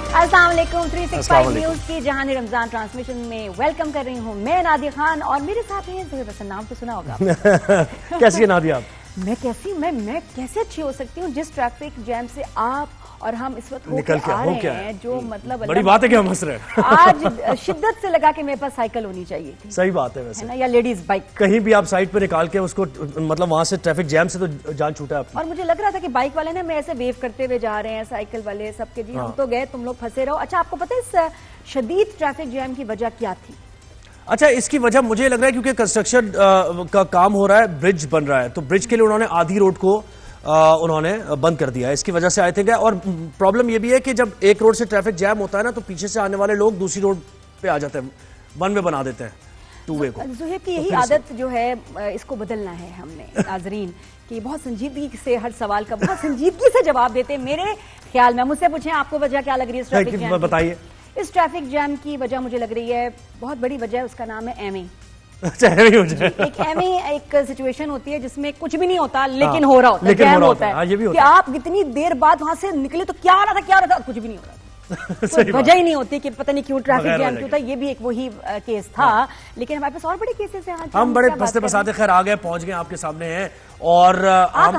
अस्सलाम वालेकुम 365 न्यूज की जहानी रमजान ट्रांसमिशन में वेलकम कर रही हूँ मैं नादिया खान और मेरे साथ हैं ज़ोहैब हसन। नाम तो सुना होगा। कैसी है नादिया आप? मैं कैसे अच्छी हो सकती हूँ जिस ट्रैफिक जैम से आप और हम इस वक्त निकल के आ रहे हैं, जो मतलब बड़ी बात है कि हम हंस रहे हैं। आज शिद्दत से लगा के मेरे पास साइकिल होनी चाहिए थी। सही बात है वैसे, है ना, या लेडीज बाइक। कहीं भी आप साइड पे निकाल के उसको, मतलब वहां से ट्रैफिक जैम से तो जान छूटा है आपकी। और मुझे लग रहा था कि बाइक वाले ना मेरे ऐसे वेव करते हुए जा रहे हैं, साइकिल वाले सबके जी हम तो गए, तुम लोग फंसे रहो। अच्छा, आपको पता है इस शदीद ट्रैफिक जैम की वजह क्या थी? अच्छा, इसकी वजह मुझे लग रहा है क्योंकि कंस्ट्रक्शन का काम हो रहा है, ब्रिज बन रहा है, तो ब्रिज के लिए उन्होंने आधी रोड को उन्होंने बंद कर दिया है। इसकी वजह से आई थिंक है। और प्रॉब्लम ये भी है कि जब एक रोड से ट्रैफिक जैम होता है ना, तो पीछे से आने वाले लोग दूसरी रोड पे आ जाते हैं, वन वे बना देते हैं, टू वे को। ज़ोहैब की यही आदत जो है, इसको बदलना है हमने नाजरीन कि बहुत संजीदगी से हर सवाल का बहुत संजीदगी से जवाब देते हैं। मेरे ख्याल में, मुझसे पूछें आपको वजह क्या लग रही है इस ट्रैफिक जैम? बताइए। इस ट्रैफिक जैम की वजह मुझे लग रही है, बहुत बड़ी वजह है, उसका नाम है एमए। एक एमए एक सिचुएशन होती है जिसमें कुछ भी नहीं होता लेकिन हो रहा होता है, जैम होता है कि आप इतनी देर बाद वहां से निकले तो क्या हो रहा था, कुछ भी नहीं हो रहा था। कोई वजह ही नहीं होती कि पता नहीं क्यों ट्रैफिक जैम क्यों था। ये भी एक वही केस था। लेकिन हमारे पास और बड़े केसेस हैं आज। हम बड़े फंसते फंसाते खैर आ गए, पहुंच गए आपके सामने हैं। और आ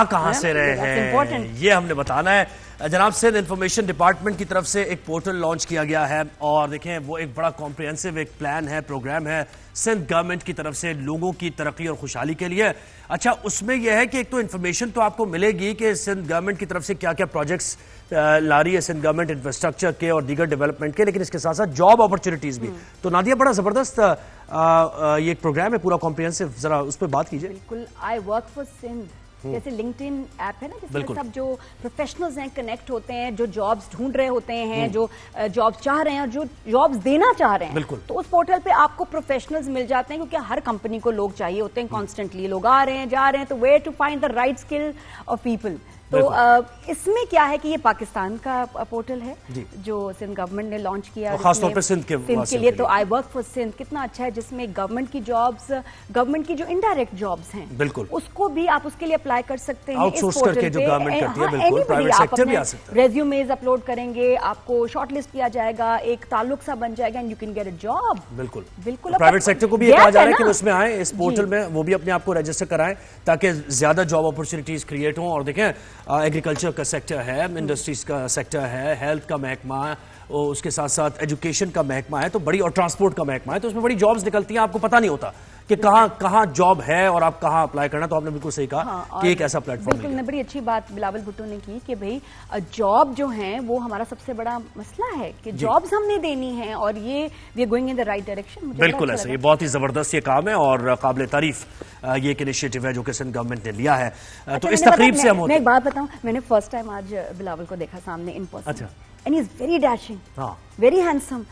कहां से रहे हैं ये हमने बताना है। जनाब, सिंध इंफॉर्मेशन डिपार्टमेंट की तरफ से एक पोर्टल लॉन्च किया गया है और देखें वो एक बड़ा कॉम्प्रिहेंसिव एक प्लान है, प्रोग्राम है सिंध गवर्नमेंट की तरफ से लोगों की तरक्की और खुशहाली के लिए। अच्छा, उसमें यह है कि एक तो इन्फॉर्मेशन तो आपको मिलेगी कि सिंध गवर्नमेंट की तरफ से क्या क्या प्रोजेक्ट्स ला रही है सिंध गवर्नमेंट इंफ्रास्ट्रक्चर के और दीगर डेवलपमेंट के, लेकिन इसके साथ साथ जॉब अपॉर्चुनिटीज भी। तो नादिया, बड़ा जबरदस्त ये एक प्रोग्राम है, पूरा कॉम्प्रिहेंसिव, जरा उस पर बात कीजिए। बिल्कुल, आई वर्क फॉर सिंध जैसे लिंक्डइन ऐप है ना, जिसमें सब जो प्रोफेशनल्स हैं कनेक्ट होते हैं, जो जॉब्स ढूंढ रहे होते हैं, जो जॉब्स चाह रहे हैं और जो जॉब्स देना चाह रहे हैं, तो उस पोर्टल पे आपको प्रोफेशनल्स मिल जाते हैं, क्योंकि हर कंपनी को लोग चाहिए होते हैं, कॉन्स्टेंटली लोग आ रहे हैं जा रहे हैं, तो where to find the right skill of people. तो इसमें क्या है कि ये पाकिस्तान का पोर्टल है जो सिंध गवर्नमेंट ने लॉन्च किया, खासतौर पर सिंध के लिए। तो आई वर्क फॉर सिंध कितना अच्छा है, जिसमें गवर्नमेंट की जॉब्स, गवर्नमेंट की जो इनडायरेक्ट जॉब्स हैं, बिल्कुल उसको भी आप उसके लिए अप्लाई कर सकते हैं आउटसोर्स करके, जो गवर्नमेंट करती है। बिल्कुल, प्राइवेट सेक्टर भी आ सकता है। रेज्यूमेज अपलोड करेंगे, आपको शॉर्टलिस्ट किया जाएगा, एक ताल्लुक सा बन जाएगा and you can get a job. बिल्कुल बिल्कुल। प्राइवेट सेक्टर को भी कहा जा रहा है कि उसमें आए, इस पोर्टल में वो भी अपने आप को रजिस्टर कराएं ताकि ज्यादा जॉब अपॉर्चुनिटीज क्रिएट हों। और देखें, एग्रीकल्चर का सेक्टर है, इंडस्ट्रीज का सेक्टर है, हेल्थ का महकमा है, और उसके साथ साथ एजुकेशन का महकमा है, तो बड़ी, और ट्रांसपोर्ट का महकमा है, तो उसमें बड़ी जॉब्स निकलती हैं। आपको पता नहीं होता कि कहाँ जॉब है और आप कहाँ अप्लाई करना। तो आपने बिल्कुल सही कहा कि एक ऐसा प्लेटफॉर्म बिल्कुल ने बड़ी अच्छी बात बिलावल भुट्टो ने की कि भाई जॉब जो है वो हमारा सबसे बड़ा मसला है कि जॉब्स हमने देनी है और ये we are going in the right direction. बिल्कुल ऐसा, ये बहुत ही जबरदस्त ये काम है और काबिल तारीफ ये एक इनिशिएटिव है जो कि सिंध गवर्नमेंट ने लिया है। तो इस तकरीब से हम मैं एक बात बताऊं, मैंने फर्स्ट टाइम आज बिलावल को देखा सामने इन पर्सन। अच्छा, and he is very dashing, very handsome.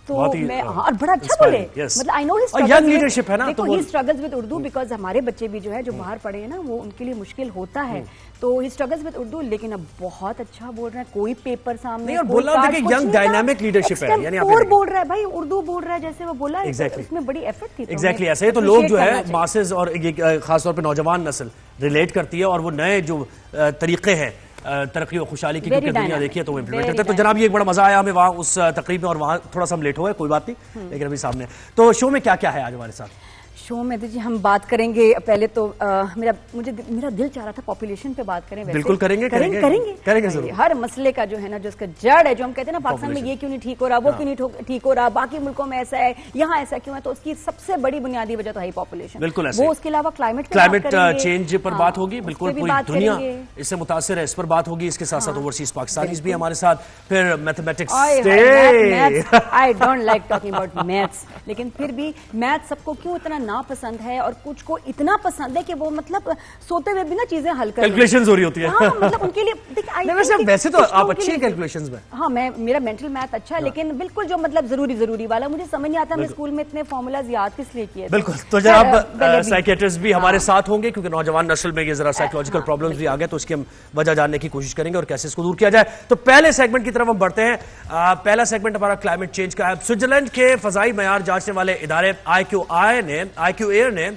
तो मैं और बड़ा अच्छा बोले, मतलब I know his young leadership है ना, तो ही स्ट्रगल्स विद उर्दू, बिकॉज हमारे बच्चे भी जो है जो बाहर पढ़े हैं ना, वो उनके लिए मुश्किल होता है। तो ही स्ट्रगल्स विद उर्दू, लेकिन अब बहुत अच्छा बोल रहे हैं, कोई पेपर सामने नहीं, और बोला देखिए यंग डायनामिक लीडरशिप है, यानी आप बोल रहा है भाई, उर्दू बोल रहा है जैसे वो बोला है, इसमें बड़ी एफर्ट थी। एग्जैक्टली ऐसे ही तो लोग जो है मासेस और खासतौर पर नौजवान नस्ल रिलेट करती है, और वो नए जो तरीके हैं तरक्की और खुशहाली की, क्योंकि दुनिया देखिए तो वो इम्प्लीमेंट करते हैं। तो जनाब, ये एक बड़ा मजा आया हमें वहाँ उस तकरीब में, और वहाँ थोड़ा सा हम लेट हो गए, कोई बात नहीं, लेकिन अभी सामने। तो शो में क्या क्या है आज हमारे साथ? शो में जी हम बात करेंगे, पहले तो मेरा दिल चाह रहा था पॉपुलेशन पे बात करें। बिल्कुल करेंगे जरूर। हर मसले का जो है ना, जो इसका जड़ है, जो हम कहते हैं ना पाकिस्तान में ये क्यों नहीं ठीक हो रहा, वो क्यों नहीं ठीक हो रहा, बाकी मुल्कों में ऐसा है, यहाँ ऐसा क्यों है, तो उसकी सबसे बड़ी बुनियादी वजह तो है पॉपुलेशन। बिल्कुल, वो उसके अलावा क्लाइमेट चेंज पर बात होगी, बिल्कुल पूरी दुनिया इससे मुतासिर है, इस पर बात होगी। इसके साथ साथ ओवरसीज पाकिस्तानीज भी हमारे साथ, फिर mathematics. I don't like talking about maths, लेकिन फिर भी मैथ सबको क्यों इतना नापसंद है, और कुछ को इतना पसंद है कि वो मतलब सोते हुए भी ना चीजें हल कर, कैलकुलेशंस हो रही होती है। हाँ, मतलब उनके लिए वैसे तो आप अच्छी हैं कैलकुलेशंस में। हाँ, मेरा मेंटल मैथ अच्छा है, लेकिन बिल्कुल जो मतलब जरूरी वाला मुझे समझ नहीं आता। मैं स्कूल में इतने फॉर्मूलाज याद किस लिए किए। बिल्कुल, तो जनाब साइकियाट्रिस्ट भी हमारे साथ होंगे, क्योंकि नौजवान नस्ल में ये जरा साइकोलॉजिकल प्रॉब्लम्स भी आ गए, तो उसकी हम वजह जानने की कोशिश करेंगे और कैसे इसको दूर किया जाए। तो पहले सेगमेंट की तरफ हम बढ़ते हैं। पहला सेगमेंट हमारा क्लाइमेट चेंज का है। स्विट्जरलैंड के फजाई मयार जांचने वाले इदारे IQ Air ने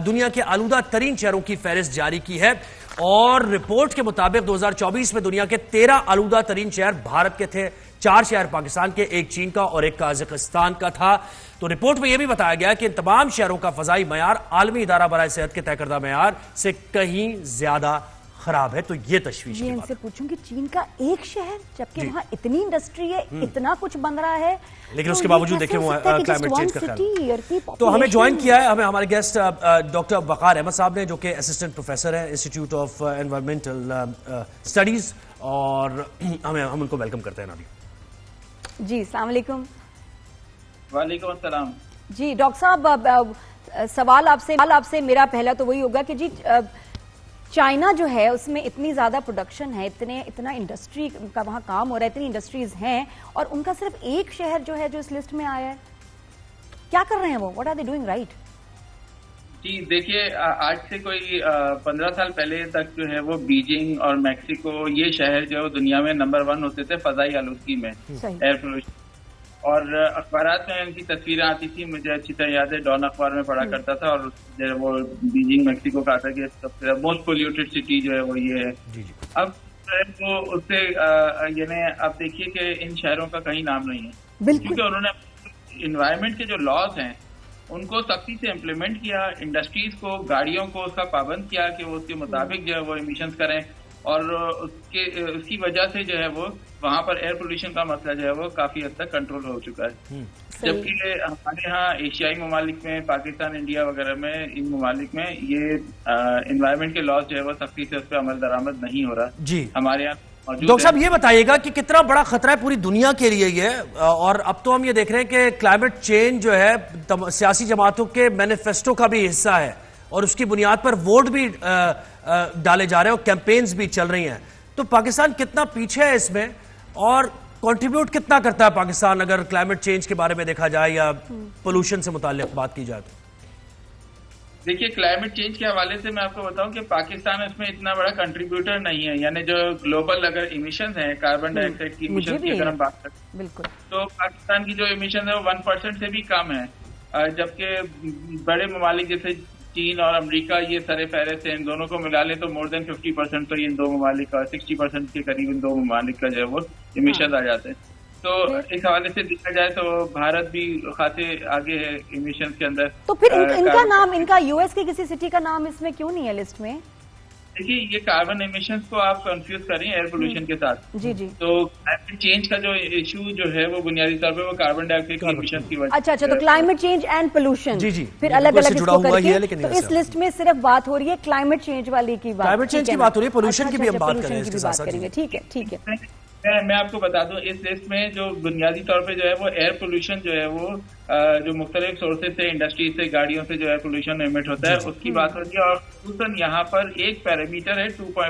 दुनिया के आलूदा तरीन शहरों की फहरिस्त जारी की है। और रिपोर्ट के मुताबिक 2024 में दुनिया के 13 आलूदा तरीन शहर भारत के थे, 4 शहर पाकिस्तान के, 1 चीन का और 1 काजाकिस्तान का था। तो रिपोर्ट में यह भी बताया गया कि इन तमाम शहरों का फजाई मयार आलमी इदारा बराए सेहत के तय करदा मयार से कहीं ज्यादा खराब है। तो ये तशवीश की बात इनसे पूछूं कि चीन का एक शहर, जबकि वहां इतनी इंडस्ट्री है, इतना कुछ बन रहा है, लेकिन उसके बावजूद देखिए क्लाइमेट चेंज का ख्याल। तो हमें ज्वाइन किया है हमारे गेस्ट डॉक्टर वकार अहमद साहब ने, जो कि असिस्टेंट प्रोफेसर है इंस्टीट्यूट ऑफ एनवायरमेंटल स्टडीज, और हम उनको वेलकम करते हैं अभी। जी अस्सलाम वालेकुम। वालेकुम अस्सलाम। जी डॉक्टर साहब, सवाल आपसे मेरा पहला तो वही होगा कि जी चाइना जो है उसमें इतनी ज्यादा प्रोडक्शन है, इतना इंडस्ट्री का वहां काम हो रहा है, इतनी इंडस्ट्रीज हैं, और उनका सिर्फ एक शहर जो है जो इस लिस्ट में आया है, क्या कर रहे हैं वो? What are they doing right? जी देखिए, आज से कोई 15 साल पहले तक जो है वो बीजिंग और मैक्सिको, ये शहर जो है दुनिया में नंबर 1 होते थे फजाई आलूदगी में, एयर पोल्यूशन। और अखबारात में उनकी तस्वीरें आती थी, मुझे अच्छी तरह याद है, डॉन अखबार में पढ़ा करता था, और वो बीजिंग मैक्सिको का आता कि सबसे मोस्ट पोल्यूटेड सिटी जो है वो ये है। अब वो उससे यानी अब देखिए कि इन शहरों का कहीं नाम नहीं है, क्योंकि उन्होंने इन्वायरमेंट के जो लॉज हैं उनको सख्ती से इम्प्लीमेंट किया, इंडस्ट्रीज को, गाड़ियों को उसका पाबंद किया कि वो उसके मुताबिक जो है वो इमिशंस करें, और उसकी वजह से जो है वो वहाँ पर एयर पोल्यूशन का मसला जो है वो काफी हद तक कंट्रोल हो चुका है। जबकि हमारे यहाँ एशियाई ममालिक में, पाकिस्तान, इंडिया वगैरह में, इन ममालिक में ये एनवायरमेंट के लॉज जो है वो सख्ती से उस पर अमल दरामद नहीं हो रहा। जी हमारे यहाँ डॉक्टर साहब ये बताइएगा कि कितना बड़ा खतरा है पूरी दुनिया के लिए ये, और अब तो हम ये देख रहे हैं कि क्लाइमेट चेंज जो है सियासी जमातों के मैनिफेस्टो का भी हिस्सा है, और उसकी बुनियाद पर वोट भी डाले जा रहे हैं और कैंपेन्स भी चल रही हैं। तो पाकिस्तान कितना पीछे है इसमें, और कंट्रीब्यूट कितना करता है पाकिस्तान अगर क्लाइमेट चेंज के बारे में देखा जाए या पोल्यूशन से मुताल्लिक बात की जाए? तो देखिए, क्लाइमेट चेंज के हवाले से मैं आपको बताऊं कि पाकिस्तान इसमें इतना बड़ा कंट्रीब्यूटर नहीं है, यानी जो ग्लोबल अगर इमिशंस हैं, कार्बन डाइऑक्साइड की इमिशंस की अगर हम बात करें बिल्कुल, तो पाकिस्तान की जो इमिशन है वो 1% से भी कम है, जबकि बड़े ममालिक जैसे चीन और अमेरिका ये सरे फहरिस्त हैं, इन दोनों को मिला ले तो मोर देन 50% तो इन दो ममालिक का, 60% के करीब इन दो ममालिक का जो है वो इमिशन आ जाते हैं। तो इस हवाले से देखा जाए तो भारत भी खासे आगे है इमिशन के अंदर। तो फिर इनका नाम, इनका यूएस के किसी सिटी का नाम इसमें क्यों नहीं है लिस्ट में? देखिए, ये कार्बन एमिशंस को आप कंफ्यूज करें एयर पोल्यूशन के साथ। जी जी। तो क्लाइमेट चेंज का जो इशू जो है वो बुनियादी तौर पे वो कार्बन डाइऑक्साइड के एमिशन की वजह। अच्छा, तो क्लाइमेट चेंज एंड पोल्यूशन, जी जी, फिर अलग अलग इसको करके, तो इस लिस्ट में सिर्फ बात हो रही है क्लाइमेट चेंज वाली की बात, क्लाइमेट चेंज की बात हो रही है, पोल्यूशन की भी हम बात करेंगे। ठीक है ठीक है। मैं आपको बता दूं, इस लिस्ट में जो बुनियादी तौर पे जो है वो एयर पोल्यूशन जो है वो जो मुख्तलिफ सोर्सेज से, इंडस्ट्रीज से, गाड़ियों से जो एयर पोल्यूशन एमिट होता है उसकी बात होती है। और खसूसन यहाँ पर एक पैरामीटर है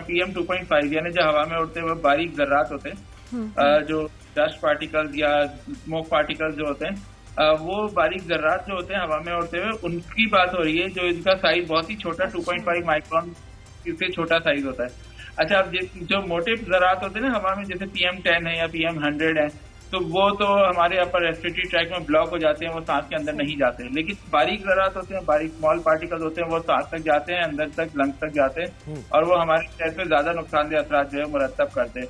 PM 2.5, यानी जो हवा में उड़ते हुए बारीक जर्रात होते हैं, जो डस्ट पार्टिकल्स या स्मोक पार्टिकल्स जो होते हैं, वो बारीक जर्रात जो होते हैं हवा में उड़ते हुए, उनकी बात हो रही है, जो इनका साइज बहुत ही छोटा 2.5 माइक्रोन से छोटा साइज होता है। अच्छा, अब जो मोटे ज़रात होते हैं ना हवा में, जैसे PM10 है या PM100 है, तो वो तो हमारे अपर रेस्पिरेटरी ट्रैक में ब्लॉक हो जाते हैं, वो सांस के अंदर नहीं जाते। लेकिन बारीक ज़रात होते हैं, बारीक स्मॉल पार्टिकल्स होते हैं, वो सांस तक जाते हैं, अंदर तक, लंग्स तक जाते हैं, और वो हमारे सेहत पे ज्यादा नुकसानदेह असरात जो है मुरतब करते हैं।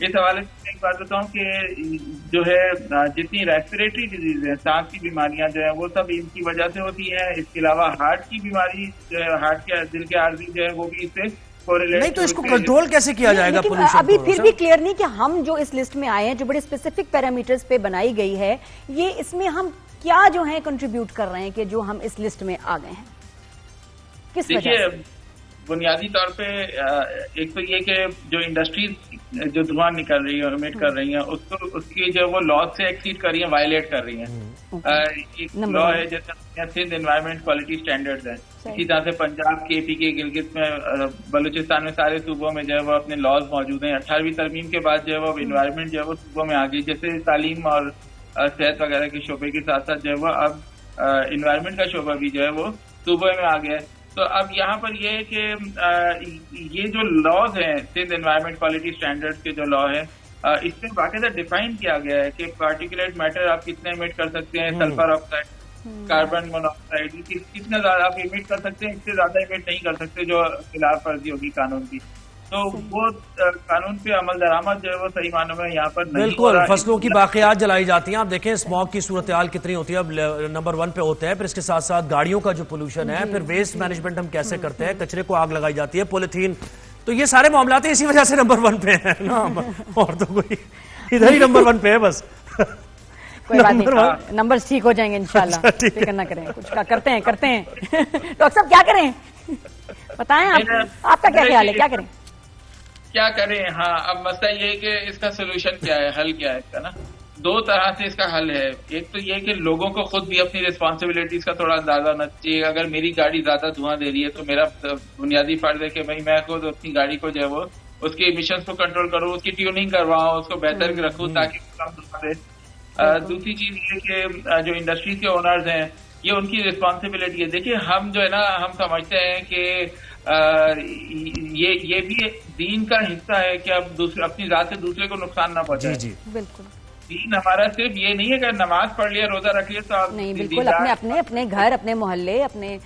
इस हवाले से एक बात बताऊं कि जो है जितनी रेस्पिरेटरी डिजीज है, सांस की बीमारियां जो है वो सब इनकी वजह से होती है। इसके अलावा हार्ट की बीमारी जो है, हार्ट के दिल के आर्जी जो है वो भी इससे नहीं। तो इसको कंट्रोल कैसे किया जाएगा पोल्यूशन? अभी फिर भी क्लियर नहीं कि हम जो इस लिस्ट में आए हैं, जो बड़े स्पेसिफिक पैरामीटर्स पे बनाई गई है, ये इसमें हम क्या जो है कंट्रीब्यूट कर रहे हैं कि जो हम इस लिस्ट में आ गए हैं, किस वजह से? बुनियादी तौर पे एक तो ये कि जो इंडस्ट्रीज जो धुआं निकल रही है, इमिट कर रही है, उसको उसकी जो वो लॉ से एक्सीड कर रही है, वायलेट कर रही है। एक लॉ है जैसे सिंध एनवायरमेंट क्वालिटी स्टैंडर्ड्स है, इसी तरह से पंजाब, KP, गिलगित में, बलूचिस्तान में, सारे सूबों में जो है वो अपने लॉज मौजूद हैं। 18वीं तरमीम के बाद जो है वो इन्वायरमेंट जो है वो सूबों में आ गई, जैसे तालीम और सेहत वगैरह के शोबे के साथ साथ जो है वो अब इन्वायरमेंट का शोबा भी जो है वो सूबे में आ गया है। तो अब यहाँ पर ये है कि ये जो लॉज हैं, सिंध एनवायरमेंट क्वालिटी स्टैंडर्ड्स के जो लॉ है, इसमें बाकायदा डिफाइन किया गया है कि पार्टिकुलेट मैटर आप कितने इमिट कर सकते हैं, सल्फर ऑक्साइड, कार्बन मोनोऑक्साइड कितना ज्यादा आप इमिट कर सकते हैं, इससे ज्यादा इमिट नहीं कर सकते जो खिलाफ वर्जी होगी कानून की। तो वो कानून पे अमल दरामद जो है वो सही मानों में यहाँ पर नहीं बिल्कुल फसलों की बाकियात जलाई जाती हैं। आप देखें स्मॉग की सूरत हाल कितनी होती है, अब नंबर 1 पे होते हैं, फिर इसके साथ साथ गाड़ियों का जो पोल्यूशन है, फिर वेस्ट मैनेजमेंट हम कैसे करते हैं, कचरे को आग लगाई जाती है, पॉलिथीन, तो ये सारे मामला इसी वजह से नंबर 1 पे है ना। और तो कोई इधर ही नंबर 1 पे है बस। कोई बात नहीं, नंबर्स ठीक हो जाएंगे इंशाल्लाह, फिक्र ना करें, कुछ करते हैं डॉक्टर साहब क्या करें बताएं आपका क्या ख्याल है, क्या करें? हाँ, अब मसला ये है कि इसका सोल्यूशन क्या है, हल क्या है इसका ना। 2 तरह से इसका हल है। एक तो ये कि लोगों को खुद भी अपनी रिस्पॉन्सिबिलिटीज का थोड़ा अंदाजा होना चाहिए। अगर मेरी गाड़ी ज्यादा धुआं दे रही है तो मेरा बुनियादी फर्ज है कि भाई मैं खुद अपनी गाड़ी को जो है वो उसके इमिशंस को कंट्रोल करूँ, उसकी ट्यूनिंग करवाऊँ, उसको बेहतर रखूँ ताकि कम धुआं दे। दूसरी चीज ये कि जो इंडस्ट्रीज के ओनर्स हैं ये उनकी रिस्पॉन्सिबिलिटी है। देखिए हम जो है ना, हम समझते हैं कि ये भी दीन का हिस्सा है कि अब अपनी जात से दूसरे को नुकसान ना पहुंचाए। जी बिल्कुल। दीन हमारा सिर्फ ये नहीं है कि नमाज पढ़ लिया, रोजा रख लिया तो आप नहीं, बिल्कुल अपने घर, अपने मोहल्ले, अपने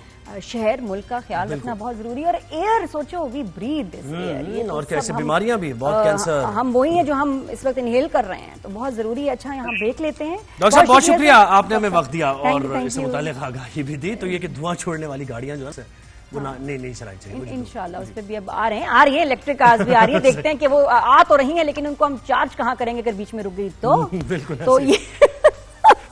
शहर, मुल्क का ख्याल रखना बहुत जरूरी है। और एयर सोचो, वी ब्रीथ एयर, और कैसे बीमारियां भी, बहुत कैंसर, हम वही है जो हम इस वक्त इनहेल कर रहे हैं, तो बहुत जरूरी है। अच्छा, यहाँ ब्रेक लेते हैं। डॉक्टर साहब बहुत शुक्रिया, आपने हमें वक्त दिया और इससे मुताल्लिक आगाही भी दी। तो ये कि धुआं छोड़ने वाली गाड़ियां जो है वो नहीं चलाई चाहिए इंशाल्लाह। उस पर भी अब आ रही है इलेक्ट्रिक कार्स भी आ रही है, देखते हैं कि वो आ तो रही हैं, लेकिन उनको हम चार्ज कहाँ करेंगे अगर बीच में रुक गई तो। बिल्कुल। तो ये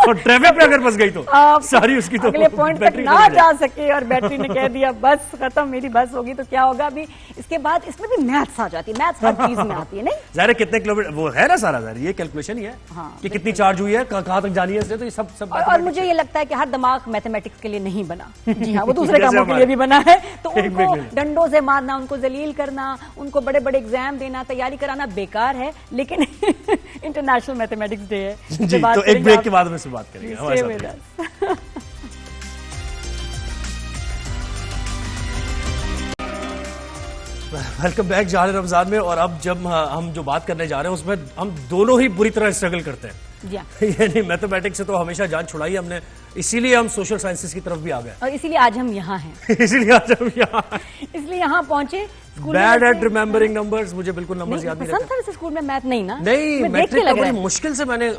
और ट्रैफिक पे अगर फंस गई तो सारी उसकी तो अगले पॉइंट तक ना जा सके और बैटरी ने कह दिया बस खत्म, मेरी बस होगी, तो क्या होगा। अभी इसके बाद इसमें भी मैथ्स आ जाती है, मैथ्स हर चीज में आती है। नहीं ज़ाहिर कितने किलोमीटर वो है ना, सारा ये कैलकुलेशन ही है कि कितनी चार्ज हुई है, कहाँ तक जानी है इससे, तो ये सब और मुझे ये लगता है कि हर दिमाग मैथमेटिक्स के लिए नहीं बना। जी हाँ, वो दूसरे कामों के लिए भी बना है। तो उनको डंडों से मारना, उनको जलील करना, उनको बड़े बड़े एग्जाम देना, तैयारी कराना बेकार है। लेकिन इंटरनेशनल मैथमेटिक्स डे है, तो एक ब्रेक के बाद में बात करेंगे हमारे साथ। वेलकम बैक जाहिर रमजान में। और अब जब हम जो बात करने जा रहे हैं उसमें हम दोनों ही बुरी तरह स्ट्रगल करते हैं। यानी मैथमेटिक्स से तो हमेशा जान छुड़ाई हमने, इसीलिए हम सोशल साइंसेस की तरफ भी आ गए और इसीलिए आज हम यहाँ हैं। इसलिए यहाँ पहुंचे। बैड एट रिमेम्बरिंग नंबर्स, मुझे बिल्कुल नंबर्स याद नहीं रहते। स्कूल में मैथ नहीं ना? नहीं, मैट्रिक का बड़ी मुश्किल से मैंने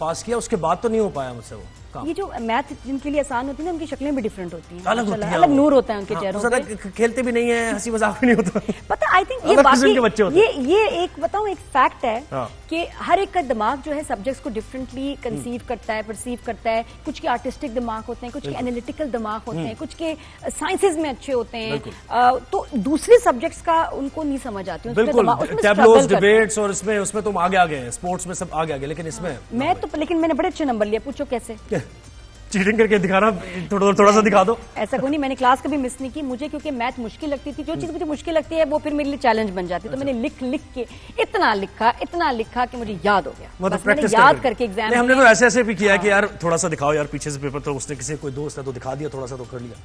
पास किया, उसके बाद तो नहीं हो पाया मुझसे वो। ये जो मैथ जिनके लिए आसान होती है ना, उनकी शक्लें भी डिफरेंट होती हैं, अलग होती है, अलग नूर होता है उनके चेहरों पे। खेलते भी नहीं है, हंसी मजाक भी नहीं होता। पता, आई थिंक ये बाकी ये एक बताऊं, एक फैक्ट है कि हर एक का दिमाग जो है सब्जेक्ट्स को डिफरेंटली कंसीव करता है, परसीव करता है। कुछ के आर्टिस्टिक दिमाग होते हैं, कुछ के एनालिटिकल दिमाग होते हैं, कुछ के साइंसेज में अच्छे होते हैं, तो दूसरे सब्जेक्ट्स का उनको नहीं समझ आती। टैबलोस, डिबेट्स और उसमें तुम आगे आ गए, स्पोर्ट्स में सब आगे आ गए, लेकिन इसमें मैं तो, लेकिन मैंने बड़े अच्छे नंबर लिए। पूछो कैसे? चीटिंग करके दिखाना, थोड़ा सा दिखा दो। ऐसा कोई नहीं, मैंने क्लास कभी मिस नहीं की। मुझे क्योंकि मैथ मुश्किल लगती थी, जो चीज मुझे मुश्किल लगती है वो फिर मेरे लिए चैलेंज बन जाती है। तो मैंने लिख के इतना लिखा कि मुझे याद हो गया। मतलब मैंने याद करके एग्जाम। हमने तो ऐसे भी किया कि यार थोड़ा सा दिखाओ यार पीछे से पेपर, तो उसने किसी कोई दोस्त है तो दिखा दिया, थोड़ा सा तो कर लिया।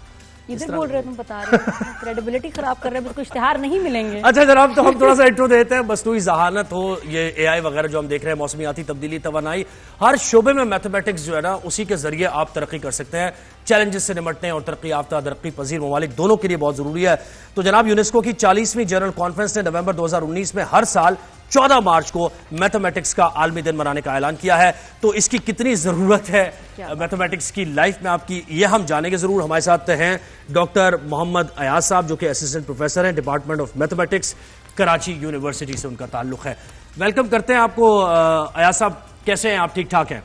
इधर बोल रहे तुम बता रहे हो, क्रेडिबिलिटी खराब कर रहे हो, उसको इश्तिहार नहीं मिलेंगे। अच्छा जनाब, तो हम थोड़ा सा इंट्रो देते हैं। मसनूई ज़हानत हो, ये एआई वगैरह जो हम देख रहे हैं, मौसमियाती तब्दीली, तवानाई, हर शोबे में मैथमेटिक्स जो है ना, उसी के जरिए आप तरक्की कर सकते हैं। चैलेंजेस से निपटने हैं और तरक्की याफ्ता, तरक्की पजीर ममालिक दोनों के लिए बहुत जरूरी है। तो जनाब, यूनेस्को की 40वीं जनरल कॉन्फ्रेंस ने नवंबर 2019 में हर साल 14 मार्च को मैथमेटिक्स का आलमी दिन मनाने का ऐलान किया है। तो इसकी कितनी जरूरत है मैथमेटिक्स की लाइफ में आपकी, ये हम जानेंगे जरूर। हमारे साथ हैं डॉक्टर मोहम्मद अयाज साहब, जो कि असिस्टेंट प्रोफेसर हैं department of mathematics, Karachi university से उनका ताल्लुक है। वेलकम करते हैं आपको अयाज साहब, कैसे हैं आप? ठीक ठाक हैं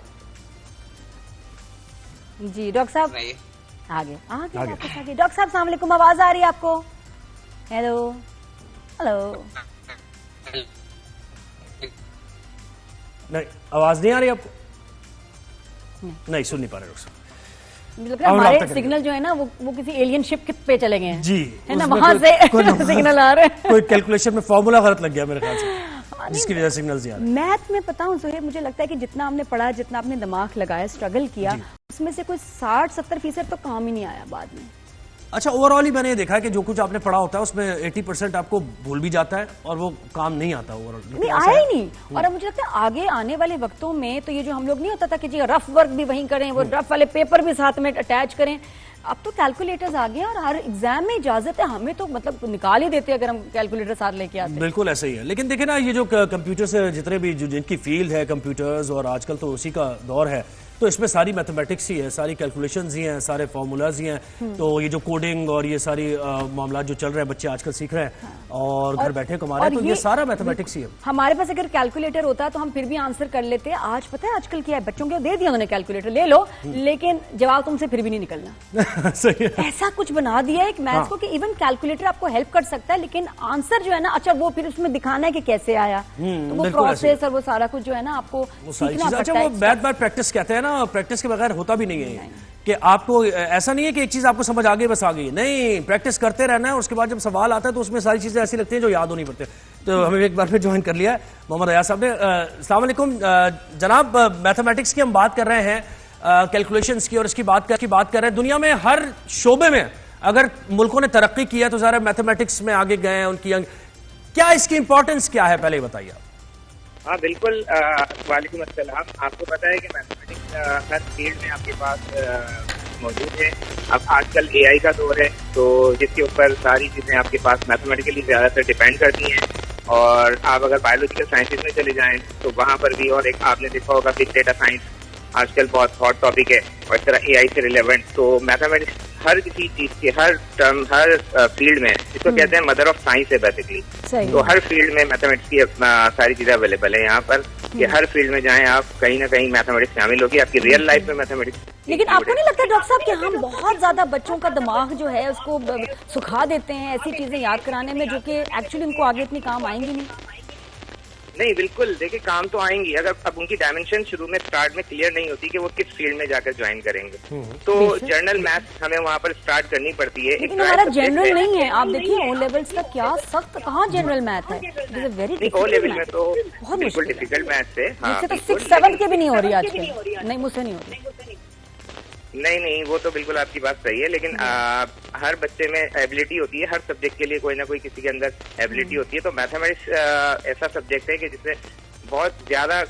जी डॉक्टर साहब? आगे डॉक्टर साहब, अस्सलाम वालेकुम, आवाज आ रही है आपको? हेलो हेलो, नहीं आवाज नहीं आ रही आपको? नहीं सुन नहीं पा रहे डॉक्टर साहब। मुझे लग रहा है हमारे सिग्नल जो है ना वो किसी एलियन शिप पे चले गए हैं जी, है ना, वहां से सिग्नल आ रहे हैं। कोई कैलकुलेशन में फॉर्मूला गलत लग गया मेरे ख्याल से, जिसकी वजह से सिग्नल्स आ रहे हैं। मैथ में पता हूँ सुहेब, मुझे लगता है कि जितना हमने पढ़ा, जितना आपने दिमाग लगाया, स्ट्रगल किया, उसमें से कोई 60-70% तो काम ही नहीं आया बाद में। अच्छा, ओवरऑल ही मैंने ये देखा है कि जो कुछ आपने पढ़ा होता है उसमें 80% आपको भूल भी जाता है और वो काम नहीं आता ओवरऑल। नहीं आया ही नहीं। और अब मुझे लगता है आगे आने वाले वक्तों में तो ये जो हम लोग नहीं होता था कि जी रफ वर्क भी वहीं करें, वो रफ वाले पेपर भी साथ में अटैच करें, अब तो कैलकुलेटर्स आ गए और हर एग्जाम में इजाजत है, हमें तो मतलब निकाल ही देते हैं अगर हम कैलकुलेटर साथ लेके आते हैं। बिल्कुल ऐसा ही है। लेकिन देखिए ना, ये जो कंप्यूटर से जितने भी जो जिनकी फील्ड है कंप्यूटर्स, और आजकल तो उसी का दौर है, तो इसमें सारी मैथमेटिक्स ही है, सारी कैलकुलेशंस ही हैं, सारे फॉर्मूलाज ही हैं। तो ये जो कोडिंग और ये सारी मामला जो चल रहे हैं, बच्चे आजकल सीख रहे हैं और घर बैठे कमा रहे हैं, तो ये सारा मैथमेटिक्स ही है। हमारे पास अगर कैलकुलेटर होता तो हम फिर भी आंसर कर लेते। आज पता है आजकल क्या है, बच्चों को दे दिया उन्होंने कैलकुलेटर, ले लो, लेकिन जवाब तुमसे फिर भी नहीं निकलना। सही है। ऐसा कुछ बना दिया एक मैथ्स को कि इवन कैलकुलेटर आपको हेल्प कर सकता है, लेकिन आंसर जो है ना, अच्छा वो फिर उसमें दिखाना है कि कैसे आया, तो वो प्रोसेस और वो सारा कुछ जो है ना आपको सीखना पड़ता है। अच्छा, वो बार प्रैक्टिस कहते हैं ना, प्रैक्टिस के बगैर होता भी नहीं है कि आपको ऐसा नहीं है कि एक चीज आपको समझ आ गई बस आ गई, नहीं, प्रैक्टिस करते रहना है। उसके बाद जब सवाल आता है तो उसमें सारी चीजें ऐसी लगती हैं जो याद हो नहीं पड़ते। तो हमें एक बार फिर ज्वाइन कर लिया है मोहम्मद अयाज साहब ने। अस्सलाम वालेकुम जनाब, मैथमेटिक्स की हम बात कर रहे हैं, कैलकुलेशंस की, और इसकी बात कर रहे हैं। दुनिया में हर शोबे में अगर मुल्कों ने तरक्की की है तो ज़रा मैथमेटिक्स में आगे गए हैं उनकी, क्या इसकी इंपॉर्टेंस क्या है, पहले बताइए। हाँ बिल्कुल, वालेकुम अस्सलाम। आपको पता है कि मैथमेटिक्स हर फील्ड में आपके पास मौजूद है। अब आजकल एआई का दौर है, तो जिसके ऊपर सारी चीज़ें आपके पास मैथमेटिकली ज़्यादातर डिपेंड करती हैं। और आप अगर बायोलॉजिकल साइंसेज में चले जाएं तो वहाँ पर भी, और एक आपने देखा होगा बिग डेटा साइंस आजकल बहुत हॉट टॉपिक है, और इस तरह एआई से रिलेवेंट। तो मैथमेटिक्स हर किसी चीज के, हर टर्म, हर फील्ड में, इसको कहते हैं मदर ऑफ साइंस है बेसिकली। तो हर फील्ड में मैथमेटिक्स की सारी चीजें अवेलेबल है यहाँ पर, कि हर फील्ड में जाएं आप, कहीं ना कहीं मैथमेटिक्स शामिल होगी आपकी रियल लाइफ में मैथमेटिक्स। लेकिन आपको नहीं लगता डॉक्टर साहब कि हम बहुत ज्यादा बच्चों का दिमाग जो है उसको सुखा देते हैं ऐसी चीजें याद कराने में, जो कि एक्चुअली उनको आगे इतनी काम आएंगी नहीं? नहीं, बिल्कुल, देखिए काम तो आएंगी, अगर अब उनकी डायमेंशन शुरू में स्टार्ट में क्लियर नहीं होती कि वो किस फील्ड में जाकर ज्वाइन करेंगे, तो जनरल मैथ्स हमें वहाँ पर स्टार्ट करनी पड़ती है। लेकिन हमारा जनरल नहीं है, आप देखिए ओ लेवल्स का क्या सख्त, कहाँ जनरल मैथ है, वेरी ओ लेवल में तो बिल्कुल डिफिकल्ट मैथ्स है। हाँ, 6-7 के भी नहीं हो रही आजकल, नहीं मुझसे नहीं हो रही। नहीं, वो तो बिल्कुल आपकी बात सही है, लेकिन हर बच्चे में एबिलिटी होती है, हर सब्जेक्ट के लिए कोई ना कोई किसी के अंदर एबिलिटी होती है। तो मैथमेटिक्स ऐसा सब्जेक्ट है कि जिससे बहुत ज्यादा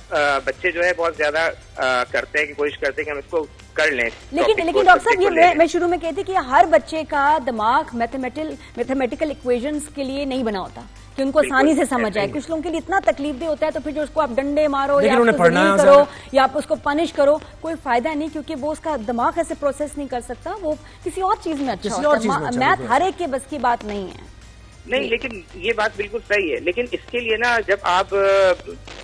बच्चे जो है बहुत ज्यादा करते हैं, कि कोशिश करते हैं कि हम इसको कर लें। लेकिन डॉक्टर साहब, ये मैं शुरू में कहती कि हर बच्चे का दिमाग मैथमेटिकल इक्वेशंस के लिए नहीं बना होता कि उनको आसानी से समझ आए। कुछ लोगों के लिए इतना तकलीफ दे होता है, तो फिर जो उसको आप डंडे मारो या करो या आप उसको पनिश करो, कोई फायदा नहीं, क्योंकि वो उसका दिमाग ऐसे प्रोसेस नहीं कर सकता, वो किसी और चीज में अच्छा होता है। मैथ हर एक के बस की बात नहीं है। नहीं, लेकिन ये बात बिल्कुल सही है, लेकिन इसके लिए ना जब आप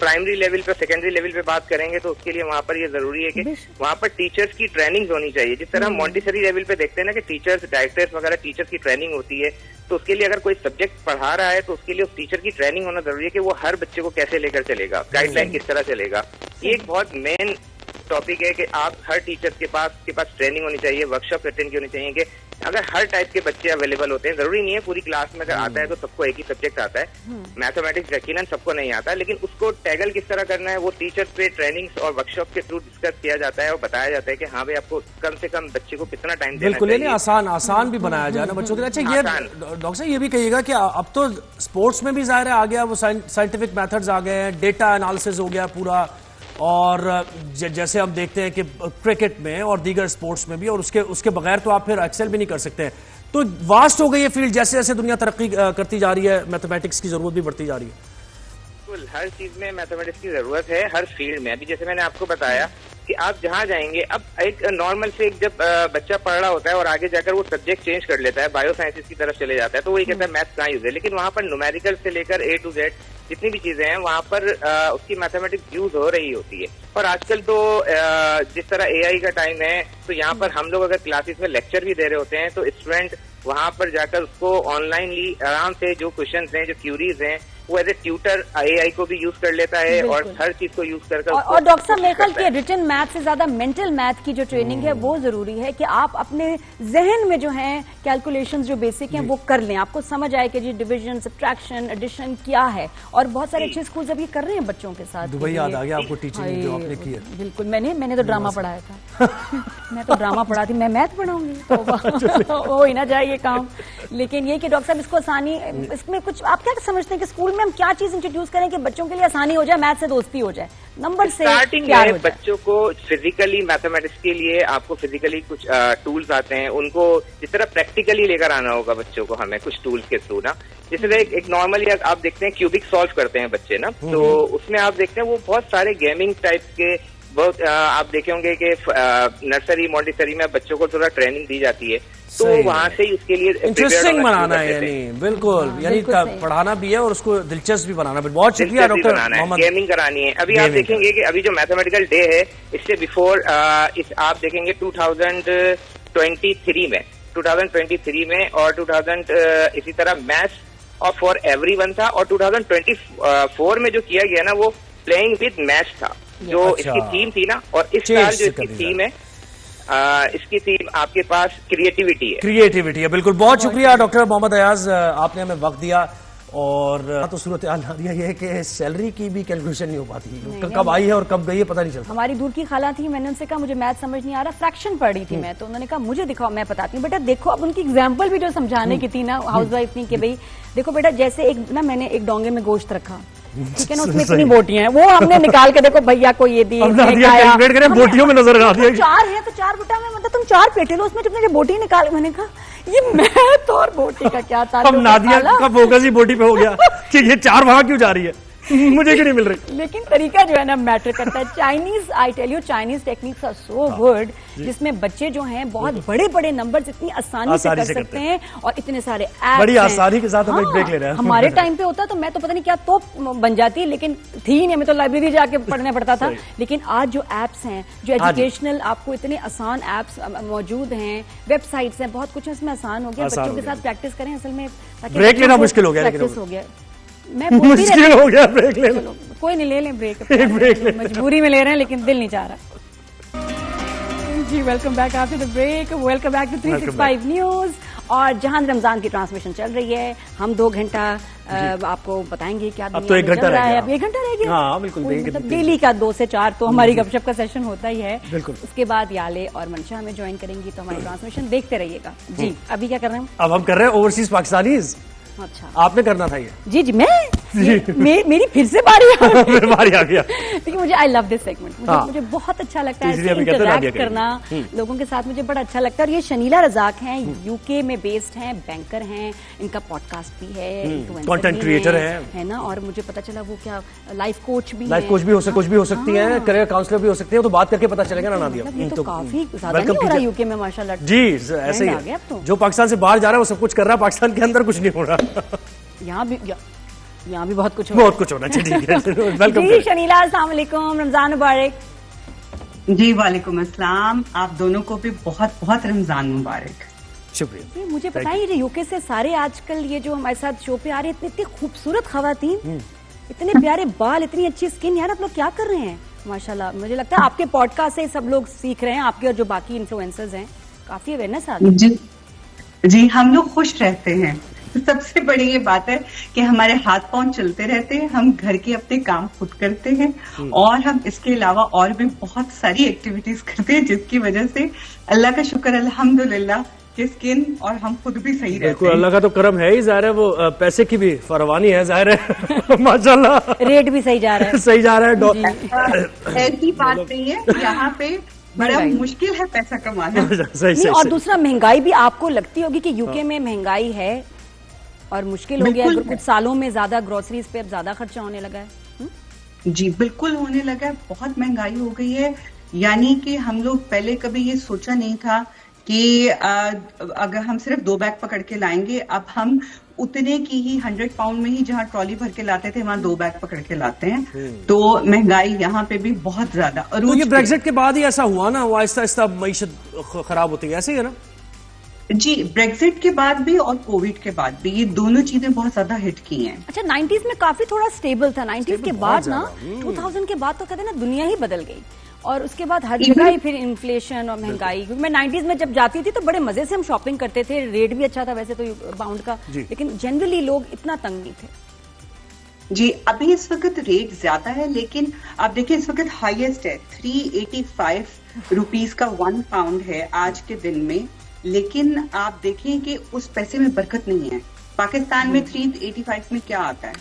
प्राइमरी लेवल पे, सेकेंडरी लेवल पे बात करेंगे तो उसके लिए वहाँ पर ये जरूरी है कि वहाँ पर टीचर्स की ट्रेनिंग होनी चाहिए। जिस तरह हम मॉन्टेसरी लेवल पे देखते हैं ना कि टीचर्स, डायरेक्टर्स वगैरह टीचर्स की ट्रेनिंग होती है, तो उसके लिए अगर कोई सब्जेक्ट पढ़ा रहा है तो उसके लिए उस टीचर की ट्रेनिंग होना जरूरी है कि वो हर बच्चे को कैसे लेकर चलेगा, गाइडलाइन किस तरह चलेगा। ये एक बहुत मेन टॉपिक है कि आप हर टीचर के पास ट्रेनिंग होनी चाहिए, वर्कशॉप अटेंड की होनी चाहिए, कि अगर हर टाइप के बच्चे अवेलेबल होते हैं, जरूरी नहीं है पूरी क्लास में अगर आता है तो सबको एक ही सब्जेक्ट आता है। मैथमेटिक्स यकीनन सबको नहीं आता, लेकिन उसको टैगल किस तरह करना है वो टीचर पे ट्रेनिंग्स और वर्कशॉप के थ्रू डिस्कस किया जाता है और बताया जाता है कि हाँ भाई आपको कम से कम बच्चे को कितना टाइम देना चाहिए। बिल्कुल, आसान भी बनाया जाए ना बच्चों के लिए। अच्छा, ये डॉक्टर साहब ये भी कहिएगा कि अब तो स्पोर्ट्स में भी जाहिर है आ गया, वो साइंटिफिक मेथड्स आ गए हैं, डेटा एनालिसिस हो गया पूरा, और जैसे हम देखते हैं कि क्रिकेट में और दीगर स्पोर्ट्स में भी, और उसके बगैर तो आप फिर एक्सेल भी नहीं कर सकते हैं। तो वास्ट हो गई है फील्ड, जैसे जैसे दुनिया तरक्की करती जा रही है, मैथमेटिक्स की जरूरत भी बढ़ती जा रही है। बिल्कुल, हर चीज में मैथमेटिक्स की जरूरत है, हर फील्ड में। अभी जैसे मैंने आपको बताया कि आप जहाँ जाएंगे, अब एक नॉर्मल से जब बच्चा पढ़ रहा होता है और आगे जाकर वो सब्जेक्ट चेंज कर लेता है, बायो साइंसेज की तरफ चले जाता है, तो वो ये कहता है मैथ्स कहाँ यूज है, लेकिन वहाँ पर न्यूमेरिकल से लेकर A to Z जितनी भी चीजें हैं वहाँ पर उसकी मैथमेटिक्स यूज हो रही होती है। और आजकल तो जिस तरह एआई का टाइम है, तो यहाँ पर हम लोग अगर क्लासेस में लेक्चर भी दे रहे होते हैं तो स्टूडेंट वहाँ पर जाकर उसको ऑनलाइनली आराम से जो क्वेश्चंस हैं, जो क्यूरीज हैं, वो एज ए ट्यूटर AI को भी यूज कर लेता है और हर चीज को यूज कर और डॉक्टर साहब मेरे ख्याल कि रिटन मैथ से ज्यादा मेंटल मैथ की जो ट्रेनिंग है वो जरूरी है कि आप अपने जहन में जो है कैलकुलेशंस जो बेसिक हैं वो कर लें, आपको समझ आए कि जी डिवीजन, सब्ट्रैक्शन, एडिशन क्या है। और बहुत सारे अच्छे स्कूल अभी कर रहे हैं बच्चों के साथ। दुबई याद आ गया आपको टीचिंग जो आपने की है? बिल्कुल, मैंने तो ड्रामा पढ़ाया था। मैं तो ड्रामा पढ़ाती, मैं मैथ पढ़ाऊंगी तो हो ही ना जाए ये काम। लेकिन ये कि डॉक्टर साहब इसको आसानी, इसमें कुछ आप क्या समझते हैं कि स्कूल में हम क्या चीज इंट्रोड्यूस करें कि बच्चों के लिए आसानी हो जाए, मैथ से दोस्ती हो जाए, नंबर से स्टार्टिंग में बच्चों को फिजिकली मैथमेटिक्स के लिए आपको फिजिकली कुछ टूल्स आते हैं, उनको जिस तरह प्रैक्टिकली लेकर आना होगा बच्चों को हमें कुछ टूल्स के थ्रू ना। जैसे एक नॉर्मली आप देखते हैं क्यूबिक सॉल्व करते हैं बच्चे ना, तो उसमें आप देखते हैं वो बहुत सारे गेमिंग टाइप के बहुत आप देखे होंगे कि नर्सरी मॉन्टेसरी में बच्चों को थोड़ा ट्रेनिंग दी जाती है, तो वहां से ही उसके लिए इंटरेस्टिंग बनाना है, यानी बिल्कुल, यानी पढ़ाना भी है और उसको दिलचस्प भी बनाना है। बहुत शुक्रिया डॉक्टर मोहम्मद। गेमिंग करानी है। अभी आप देखेंगे कि अभी जो मैथमेटिकल डे है इससे बिफोर आप देखेंगे 2023 में और 2000 इसी तरह मैथ्स और फॉर एवरीवन था, और 2024 में जो किया गया ना वो प्लेइंग विद मैथ्स था, जो इसकी थीम थी ना। और इस साल जो इसकी थीम है, इसकी थीम आपके पास क्रिएटिविटी है। बिल्कुल, बहुत शुक्रिया डॉक्टर मोहम्मद अयाज, आपने हमें वक्त दिया। और तो सूरत हाल दिया ये है कि सैलरी की भी कैलकुलेशन नहीं हो पाती, कब आई है और कब गई है पता नहीं चलता। हमारी दूर की खाला थी, मैंने उनसे कहा मुझे मैथ समझ नहीं आ रहा, फ्रैक्शन पढ़ रही थी मैं, तो उन्होंने कहा मुझे दिखाओ मैं बताती हूँ। बेटा देखो, अब उनकी एग्जाम्पल भी जो समझाने की थी ना हाउसवाइफ ने कि भाई देखो बेटा, जैसे एक ना मैंने एक डोंगे में गोश्त रखा, ठीक है ना, उसमें इतनी बोटियां हैं, वो हमने निकाल के देखो भैया को ये दी, बोटियों में नजर आ दिया 4 है तो 4 बेटा में मतलब तुम 4 पेटे लो, उसमें तुमने बोटी निकाल। मैंने कहा ये मैथ और बोटी का क्या था। अब नादिया का फोकस ही बोटी पे हो गया कि ये 4 वहां क्यों जा रही है, मुझे क्यों नहीं मिल रही। लेकिन तरीका जो है ना मैटर करता है। Chinese, I tell you, Chinese techniques are so good, जिसमें बच्चे जो हैं बहुत बड़े बड़े नंबर्स इतनी आसानी से कर सकते हैं और इतने सारे ऐप्स बड़ी आसानी के साथ हम एक ब्रेक ले रहे हैं। हमारे टाइम पे होता तो मैं तो पता नहीं क्या तो बन जाती, लेकिन थी नहीं, हमें तो लाइब्रेरी जाके पढ़ना पड़ता था। लेकिन आज जो ऐप्स हैं, जो एजुकेशनल, आपको इतने आसान ऐप्स मौजूद हैं, वेबसाइट्स हैं, बहुत कुछ इसमें आसान हो गया। बच्चों के साथ प्रैक्टिस करें असल में, ब्रेक लेना मुश्किल हो गया, प्रैक्टिस हो गया, मैं मुश्किल हो गया ब्रेक लेना। कोई नहीं, ले लें ब्रेक, ब्रेक मजबूरी में ले रहे हैं लेकिन दिल नहीं चाह रहा। जी welcome back after the break, welcome back to 365 news. और जहां रमजान की ट्रांसमिशन चल रही है, हम 2 घंटा आपको बताएंगे क्या अब तो 1 घंटा रह गया। अब 1 घंटा रह गया। हाँ बिल्कुल, मतलब डेली का 2 से 4 तो हमारी गपशप का सेशन होता ही है। बिल्कुल। उसके बाद याले और मंशा हमें ज्वाइन करेंगी, तो हमारी ट्रांसमिशन देखते रहिएगा। जी अभी क्या कर रहे हैं? अब हम कर रहे हैं ओवरसीज पाकिस्तानीज। अच्छा, आपने करना था ये। जी मेरी फिर से बारी आ गया। देखिए मुझे आई लव दिस सेगमेंट, मुझे बहुत अच्छा लगता है इंटरैक्ट करना लोगों के साथ, मुझे बड़ा अच्छा लगता है। और ये शनीला रजाक हैं, यूके में बेस्ड हैं, बैंकर हैं, इनका पॉडकास्ट भी है, कंटेंट क्रिएटर है ना। और मुझे पता चला वो क्या लाइफ कोच भी हो सकती है, करियर काउंसलर भी हो सकती है, तो बात करके पता चलेगा ना नादिया। ये तो काफी ज्यादा नहीं हो रहा यूके में माशाल्लाह। जी ऐसे ही है, जो पाकिस्तान से बाहर जा रहा है वो सब कुछ कर रहा है, पाकिस्तान के अंदर कुछ नहीं हो रहा। यहाँ भी बहुत कुछ होना चाहिए। वेलकम जी शनीला, अस्सलाम वालेकुम, रमजान मुबारक। जी वालेकुम अस्सलाम, आप दोनों को भी बहुत बहुत रमजान मुबारक। शुक्रिया। मुझे बताइए यूके से सारे आजकल ये जो हमारे साथ शो पे आ रहे हैं, इतनी खूबसूरत खवातीन, इतने प्यारे बाल, इतनी अच्छी स्किन, यार आप लोग क्या कर रहे हैं माशाल्लाह। मुझे लगता है आपके पॉडकास्ट से सब लोग सीख रहे हैं, आपके और जो बाकी इन्फ्लुएंसर्स हैं, काफी अवेयरनेस आ रही है। जी हम लोग खुश रहते हैं, सबसे बड़ी ये बात है कि हमारे हाथ पांव चलते रहते हैं, हम घर के अपने काम खुद करते हैं और हम इसके अलावा और भी बहुत सारी एक्टिविटीज करते हैं, जिसकी वजह से अल्लाह का शुक्र अल्हम्दुलिल्लाह कि स्किन और हम खुद भी सही रहते हैं। अल्लाह का तो करम है ही, जाहिर है वो पैसे की भी फरवानी है, जाहिर है माशाल्लाह रेट भी सही जा रहा है। सही जा रहा है, ऐसी बात नहीं है, यहाँ पे बड़ा मुश्किल है पैसा कमाना। और दूसरा महंगाई भी आपको लगती होगी कि यूके में महंगाई है और मुश्किल हो गया है, कुछ सालों में ज्यादा ग्रोसरीज पे अब ज्यादा खर्चा होने लगा है। जी बिल्कुल होने लगा है, बहुत महंगाई हो गई है। यानी कि हम लोग पहले कभी ये सोचा नहीं था कि अगर हम सिर्फ 2 बैग पकड़ के लाएंगे, अब हम उतने की ही 100 पाउंड में ही जहाँ ट्रॉली भर के लाते थे वहाँ 2 बैग पकड़ के लाते हैं। तो महंगाई यहाँ पे भी बहुत ज्यादा। तो ये ब्रेक्जिट के बाद ही ऐसा हुआ ना, वो आहिस्ता आहिस्ता मईशत खराब होती है, ऐसे ही है ना? जी, ब्रेक्जिट के बाद भी और कोविड के बाद भी ये दोनों चीजें बहुत ज्यादा हिट की हैं। अच्छा, 90s में काफी थोड़ा स्टेबल था, 90s के बाद ना 2000 के बाद तो कहते हैं ना दुनिया ही बदल गई, और उसके बाद हर जगह ही फिर इन्फ्लेशन और महंगाई। क्योंकि मैं 90s में जब जाती थी तो बड़े मजे से हम शॉपिंग करते थे, रेट भी अच्छा था वैसे तो पाउंड का, लेकिन जनरली लोग इतना तंग नहीं थे। जी, अभी इस वक्त रेट ज्यादा है, लेकिन आप देखिए इस वक्त हाईएस्ट है 385 रुपीज का 1 पाउंड है आज के दिन में, लेकिन आप देखें कि उस पैसे में बरकत नहीं है। पाकिस्तान में 385 में क्या आता है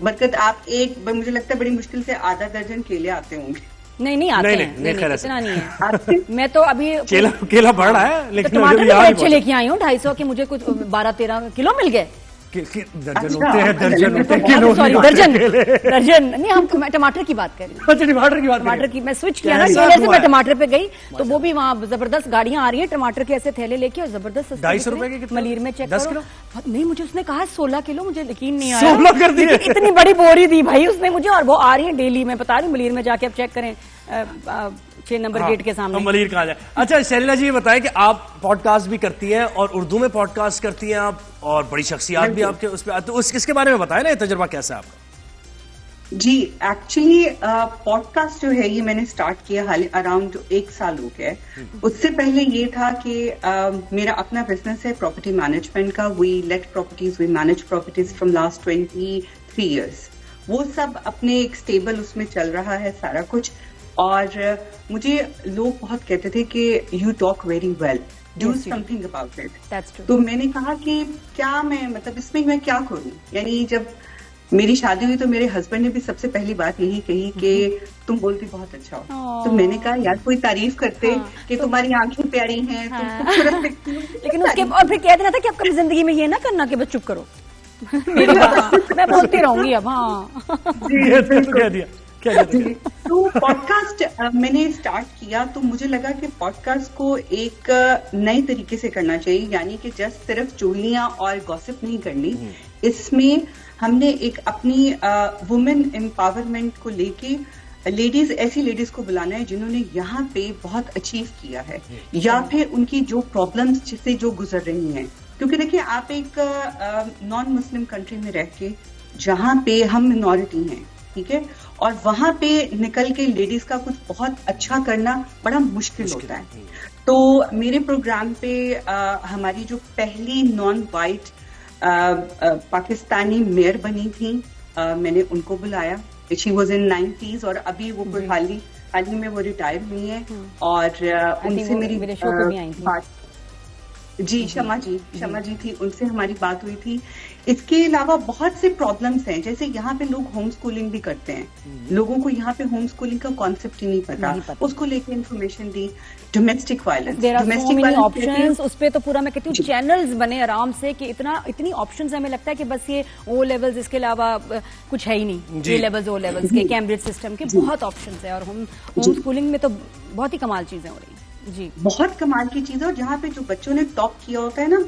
बरकत? आप मुझे लगता है बड़ी मुश्किल से आधा दर्जन केले आते होंगे। नहीं आते हैं, इतना नहीं है। मैं तो अभी केला बढ़ रहा है, लेकिन टमाटर भी अच्छे लेके आई हूँ 250 के, मुझे कुछ 12-13 किलो मिल गए। दर्जन होते हैं, दर्जन नहीं, हम टमाटर की बात कर रहे हैं। अच्छा, टमाटर की मैं स्विच किया ना केले से, मैं टमाटर पे गई तो वो भी वहाँ जबरदस्त गाड़ियां आ रही हैं टमाटर के ऐसे थैले लेके, और जबरदस्त 250 रुपए के मलीर में चेक 10 करो। किलो नहीं, मुझे उसने कहा 16 किलो, मुझे यकीन नहीं आया। 16 कर दिए, इतनी बड़ी बोरी दी भाई उसने मुझे, और वो आ रही है डेली। मैं बता रही हूँ मलीर में जाके आप चेक करें, 6 नंबर गेट के सामने। मलीर कहा जाए। अच्छा शैलीला जी, ये बताएं कि आप पॉडकास्ट भी करती हैं और उर्दू में पॉडकास्ट करती हैं आप, और बड़ी शख्सियात भी आपके उस पर, तो इसके बारे में बताएं ना, ये तजुर्बा कैसा है आपका? जी, एक्चुअली पॉडकास्ट जो है ये मैंने स्टार्ट किया हाल अराउंड 1 साल हो गया है। उससे पहले ये था कि मेरा अपना बिजनेस है प्रॉपर्टी मैनेजमेंट का। We let properties, we manage properties from last 23 years. वो सब अपने एक स्टेबल उसमें चल रहा है सारा कुछ। और मुझे लोग बहुत कहते थे कि you talk very well, do something about it. तो मैंने कहा कि क्या मैं, मतलब इसमें मैं क्या करूं। यानी जब मेरी शादी हुई तो मेरे हस्बैंड ने भी सबसे पहली बात यही कही कि तुम बोलती बहुत अच्छा हो। तो मैंने कहा यार कोई तारीफ करते कि तुम्हारी आंखें प्यारी हैं, तुम खूबसूरत दिखती हो। लेकिन उसके और फिर कह देना था कि अब कभी जिंदगी में ये ना करना कि बस चुप करो। मैं बोलती रहूंगी अब। हाँ, कह दिया। तो पॉडकास्ट मैंने स्टार्ट किया तो मुझे लगा कि पॉडकास्ट को एक नए तरीके से करना चाहिए, यानी कि जस्ट सिर्फ चुगलियां और गॉसिप नहीं करनी। इसमें हमने एक अपनी वुमेन एम्पावरमेंट को लेके ऐसी लेडीज को बुलाना है जिन्होंने यहाँ पे बहुत अचीव किया है, या फिर उनकी जो प्रॉब्लम्स जिससे जो गुजर रही हैं। क्योंकि देखिए, आप एक नॉन मुस्लिम कंट्री में रह के, जहाँ पे हम मिनॉरिटी हैं, ठीक है, और वहां पे निकल के लेडीज का कुछ बहुत अच्छा करना बड़ा मुश्किल होता है। तो मेरे प्रोग्राम पे हमारी जो पहली नॉन वाइट पाकिस्तानी मेयर बनी थी, मैंने उनको बुलाया। शी वॉज इन 90s और अभी वो हाल ही में वो रिटायर हुई है। और उनसे मेरी बात, जी शमा जी थी, उनसे हमारी बात हुई थी। इसके अलावा बहुत से प्रॉब्लम्स हैं, जैसे यहाँ पे लोग होम स्कूलिंग भी करते हैं। लोगों को यहाँ पे होम स्कूलिंग का कॉन्सेप्ट ही नहीं पता। उसको लेके इन्फॉर्मेशन दी। डोमेस्टिक वायलेंस, ऑप्शंस, उस पे तो पूरा मैं कहती हूँ चैनल्स बने आराम से कि इतनी ऑप्शंस हमें लगता है कि बस ये ओ लेवल्स, इसके अलावा कुछ है ही नहीं। ए लेवल्स, ओ लेवल्स के, कैम्ब्रिज सिस्टम के बहुत ऑप्शंस है, और होम स्कूलिंग में तो बहुत ही कमाल चीजें हो रही हैं। जी, बहुत कमाल की चीज है। और जहाँ पे जो बच्चों ने टॉप किया होता है ना,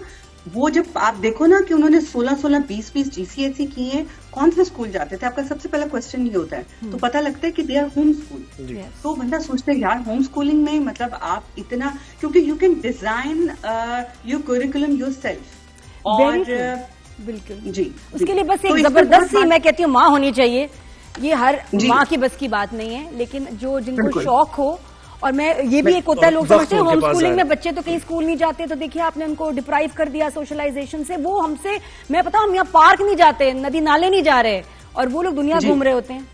वो जब आप देखो ना कि उन्होंने 16, 20 GCSE किए हैं, कौन से स्कूल जाते थे, आपका सबसे पहला क्वेश्चन ये होता है। तो पता लगता है कि दे आर होम स्कूल। तो बंदा सोचता है यार होम स्कूलिंग में मतलब आप इतना, क्योंकि you can design your curriculum yourself. और बिल्कुल जी, उसके लिए बस एक जबरदस्त सी, मैं कहती हूँ, माँ होनी चाहिए। ये हर माँ की बस की बात नहीं है, लेकिन जिनको शौक हो। और मैं ये भी एक होता है, लोग समझते हैं होम स्कूलिंग में बच्चे तो कहीं स्कूल नहीं जाते, तो देखिए आपने उनको डिप्राइव कर दिया सोशलाइजेशन से। वो हमसे, मैं पता, हम यहाँ पार्क नहीं जाते, नदी नाले नहीं जा रहे, और वो लोग दुनिया घूम रहे होते हैं।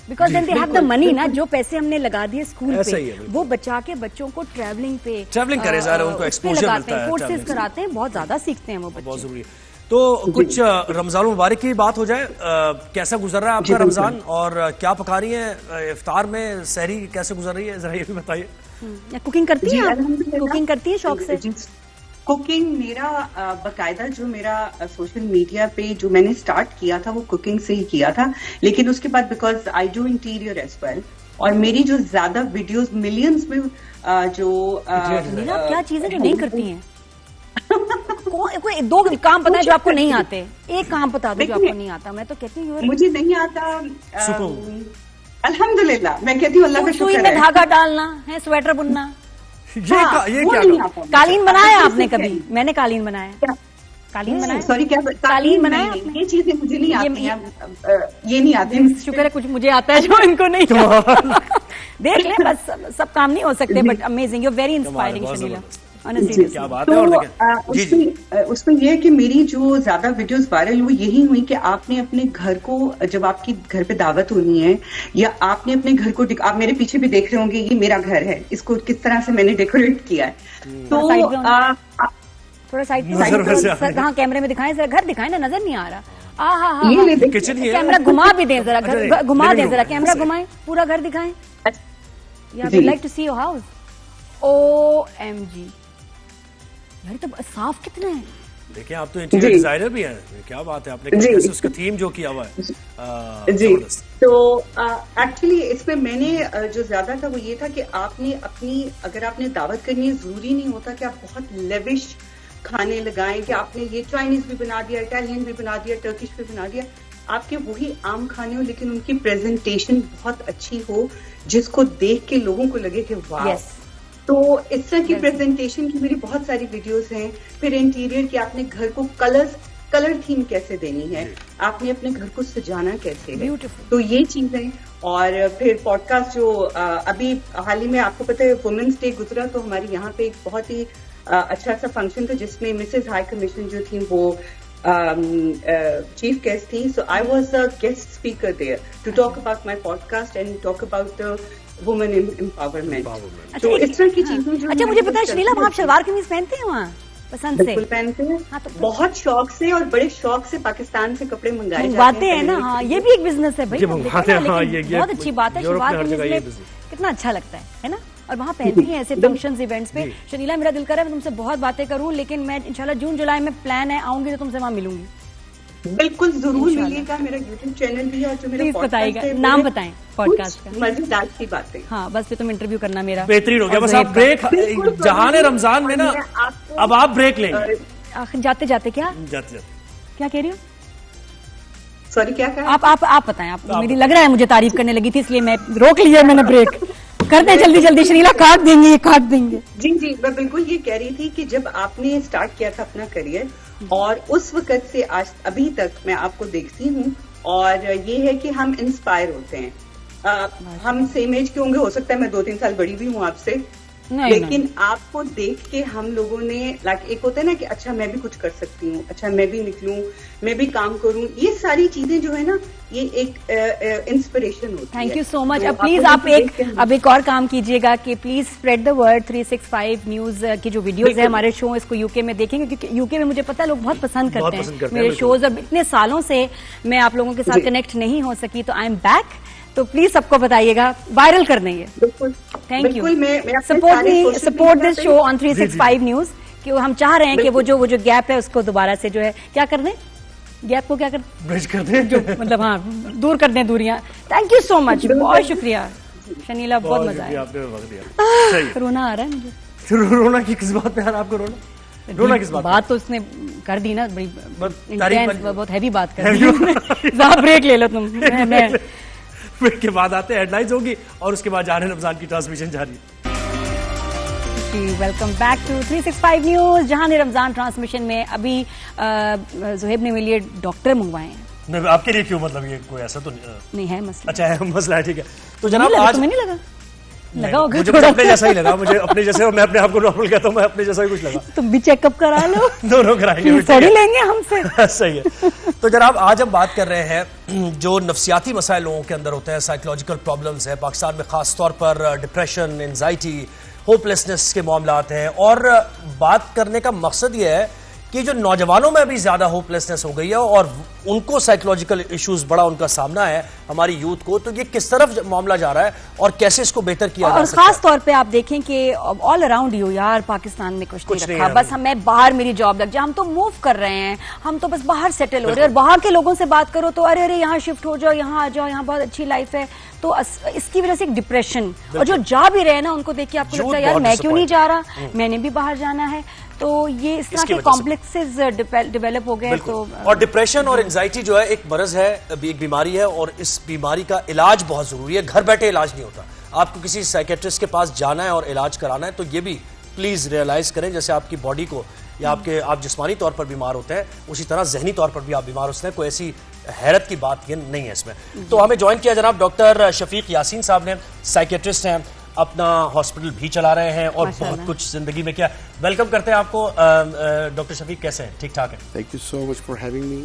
Because then they have the money ना, जो पैसे हमने लगा दिए स्कूल पे, वो बचा के बच्चों को ट्रैवलिंग करे जा रहे हैं, उनको एक्सपोजर मिलता है, कोर्सेज कराते हैं, बहुत ज्यादा सीखते हैं वो बच्चे। बहुत जरूरी है। तो कुछ रमजान मुबारक की बात हो जाए। कैसा गुजर रहा है आपका रमजान, और क्या पका रही है इफ्तार में, सहरी कैसे गुजर रही है, जरा ये भी बताइए। कुकिंग करती हैं आप? कुकिंग करती है शौक से? कुकिंग मेरा बकायदा, जो मेरा सोशल मीडिया पे जो मैंने स्टार्ट किया था वो कुकिंग से ही किया था। लेकिन उसके बाद because I do interior as well, और मेरी जो ज्यादा वीडियोस मिलियंस में क्या चीजें जो नहीं करती हैं? कोई 2 काम पता है जो आपको नहीं आते? एक काम बता दो जो आपको नहीं आता। मैं तो कहती हूँ मुझे नहीं आता। अल्हम्दुलिल्लाह, मैं कहती हूँ अल्लाह का शुक्र है। सुई में धागा डालना है, स्वेटर बुनना, ये क्या कालीन बनाया आपने कभी? मैंने कालीन बनाया। कालीन बनाया? सॉरी, क्या कालीन बनाया? ये चीजें मुझे नहीं आती हैं, ये नहीं आती। शुक्र है कुछ मुझे आता है जो इनको नहीं। देख ले, बस सब काम नहीं हो सकते, but amazing, you are very inspiring Shanila. क्या बात है। और उसमें यह है कि मेरी जो ज्यादा वीडियोस वायरल हुई यही हुई कि आपने अपने घर को, जब आपकी घर पे दावत होनी है या आपने अपने घर को, आप मेरे पीछे भी देख रहे होंगे, ये मेरा घर है, इसको किस तरह से मैंने डेकोरेट किया है। तो थोड़ा साइड हाँ, कैमरे में दिखाएं जरा, घर दिखाएं ना, नजर नहीं आ रहा। किचन ही है, कैमरा घुमा भी दें जरा, घर घुमा दें जरा, कैमरा घुमाएं, पूरा घर दिखाएं। या we like to see your house. OMG यार, तो साफ कितना है। देखिए, आप तो इंटीरियर डिजाइनर भी हैं, क्या बात है। आपने कैसे उसका थीम जो किया हुआ है जी। तो एक्चुअली इसमें मैंने जो ज्यादा था वो ये था कि आपने अपनी, अगर आपने दावत करनी है, जरूरी नहीं होता कि आप बहुत लेविश खाने लगाएं कि आपने ये चाइनीज भी बना दिया, इटालियन भी बना दिया, टर्किश भी बना दिया। आपके वही आम खाने हो, लेकिन उनकी प्रेजेंटेशन बहुत अच्छी हो, जिसको देख के लोगों को लगे कि वाह। तो इस तरह की प्रेजेंटेशन की मेरी बहुत सारी वीडियोस हैं। फिर इंटीरियर की, आपने घर को कलर थीम कैसे देनी है, आपने अपने घर को सजाना कैसे है, तो ये चीजें। और फिर पॉडकास्ट जो अभी हाल ही में, आपको पता है वुमेन्स डे गुजरा, तो हमारे यहाँ पे एक बहुत ही अच्छा सा फंक्शन था जिसमें मिसेज हाई कमिश्नर जो थी वो चीफ गेस्ट थी। So I was a guest speaker there to talk about my podcast and talk about the women empowerment. तो इस तरह की चीजें जो, अच्छा मुझे पता है शनीला, वहाँ आप सलवार कमीज पहनते हैं वहाँ पसंद से? बिल्कुल पहनते हैं। हाँ, तो बहुत शौक से और बड़े शौक से पाकिस्तान से कपड़े मंगवाते हैं ना। हाँ, ये भी एक बिजनेस है भाई, बहुत अच्छी बात है। कितना अच्छा लगता है ना। और वहाँ पहनती हैं ऐसे फंक्शंस, इवेंट्स पे। शनीला, मेरा दिल कर रहा है मैं तुमसे बहुत बातें करूं, लेकिन मैं इंशाल्लाह जून जुलाई में प्लान है, आऊंगी तो तुमसे वहाँ मिलूंगी। बिल्कुल जरूर मिलिएगा। मेरा यूट्यूब चैनल भी है और जो मेरा बताइएगा, नाम बताएं पॉडकास्ट का। मजेदार की बातें। हाँ, बस फिर तुम इंटरव्यू करना मेरा। बेहतरीन हो गया। बस आप ब्रेक, जहां रमजान में ना, अब आप ब्रेक लेंगे जाते जाते। क्या क्या कह रही हो? सॉरी, क्या कहा? आप बताएं। आप मेरी लग रहा है मुझे तारीफ करने लगी थी, इसलिए मैं रोक लिया मैंने ब्रेक। करते हैं जल्दी जल्दी। शनीला, काट देंगे। जी, मैं बिल्कुल ये कह रही थी कि जब आपने स्टार्ट किया था अपना करियर, और उस वक्त से आज अभी तक मैं आपको देखती हूँ, और ये है कि हम इंस्पायर होते हैं। हम सेम एज के होंगे, हो सकता है मैं 2-3 साल बड़ी भी हूँ आपसे, लेकिन आपको देख के हम लोगों ने, एक होता है ना कि अच्छा मैं भी कुछ कर सकती हूँ, अच्छा मैं भी निकलूं, मैं भी काम करूं, ये सारी चीजें जो है ना, ये एक इंस्पिरेशन होती है। Thank you so much. Please आप अब एक और काम कीजिएगा कि please spread the word. 365 news की जो वीडियोस है हमारे शो, इसको यूके में देखेंगे, क्योंकि यूके में मुझे पता है लोग बहुत पसंद करते हैं मेरे शोज, और इतने सालों से मैं आप लोगों के साथ कनेक्ट नहीं हो सकी, तो आई एम बैक। तो प्लीज सबको बताइएगा, वायरल कर देंगे। Thank you. Support this show on 365 news. कि हम चाह रहे हैं कि वो जो गैप है उसको दोबारा से जो है क्या कर दें, गैप को क्या कर ब्रिज कर दें, जो मतलब हाँ दूर कर दें दूरियां। थैंक यू सो मच, बहुत शुक्रिया शनीला, बहुत मजा आया। रोना आ रहा है मुझे। रोना की किस बात पे यार आपको रोना किस बात तो उसने कर दी ना, बड़ी इंटेंस, बहुत हैवी बात कर दी। ब्रेक ले लो तुम। ब्रेक के बाद आते हैं, हेडलाइंस होगी और उसके बाद जाने रमजान की ट्रांसमिशन जारी। Welcome back to 365 news. जहां रमजान ट्रांसमिशन में अभी ज़ुहैब ने मेरे लिए डॉक्टर मंगवाए हैं। नहीं, आपके लिए क्यों, मतलब ये कोई ऐसा तो नहीं है मसला। अच्छा है, मसला है, ठीक है। तो जनाब आज तुम्हें नहीं लगा होगा? मुझे अपने जैसा ही लगा, मुझे अपने जैसे, मैं अपने आप को नॉर्मल कहता हूँ, मैं अपने जैसा ही कुछ लगा। तुम भी चेकअप करा लो। दोनों कराएंगे, थोड़ी लेंगे हमसे। सही है। तो जनाब आज हम बात कर रहे हैं जो नफ्सियाती मसाइल लोगों के अंदर होते हैं, साइकोलॉजिकल प्रॉब्लम्स है पाकिस्तान में, खास तौर पर डिप्रेशन, एंजाइटी, होपलेसनेस के मामलात हैं। और बात करने का मकसद ये है कि जो नौजवानों में अभी ज्यादा होपलेसनेस हो गई है और उनको साइकोलॉजिकल इश्यूज बड़ा उनका सामना है, हमारी यूथ को, तो ये किस तरफ मामला जा रहा है और कैसे इसको बेहतर किया जा सकता है। और खास तौर पे आप देखें कि ऑल अराउंड यू यार, पाकिस्तान में कुछ नहीं रखा, बस मैं बाहर मेरी जॉब लग जाए, हम तो मूव कर रहे हैं, हम तो बस बाहर सेटल हो रहे हैं। और बाहर के लोगों से बात करो तो अरे यहाँ शिफ्ट हो जाओ, यहाँ आ जाओ, यहाँ बहुत अच्छी लाइफ है। तो इसकी वजह से एक डिप्रेशन, और जो जा भी रहे हैं ना उनको देख के आपको लगता है यार मैं क्यों नहीं जा रहा, मैंने भी बाहर जाना है। तो ये इस तरह के कॉम्प्लेक्सेस डेवलप हो गए। तो और डिप्रेशन और एंजाइटी जो है एक मरज है, एक बीमारी है, और इस बीमारी का इलाज बहुत जरूरी है। घर बैठे इलाज नहीं होता। आपको किसी साइकेट्रिस्ट के पास जाना है और इलाज कराना है तो ये भी प्लीज रियलाइज करें, जैसे आपकी बॉडी को या आप जिस्मानी तौर पर बीमार होते हैं उसी तरह जहनी तौर पर भी आप बीमार होते हैं। कोई ऐसी हैरत की बात ये नहीं है इसमें। तो हमें ज्वाइन किया जनाब डॉक्टर शफीक यासीन साहब ने, साइकेट्रिस्ट हैं, अपना हॉस्पिटल भी चला रहे हैं और बहुत कुछ जिंदगी में किया। वेलकम करते हैं आपको डॉक्टर शफीक, कैसे हैं? ठीक ठाक है? Thank you so much for having me.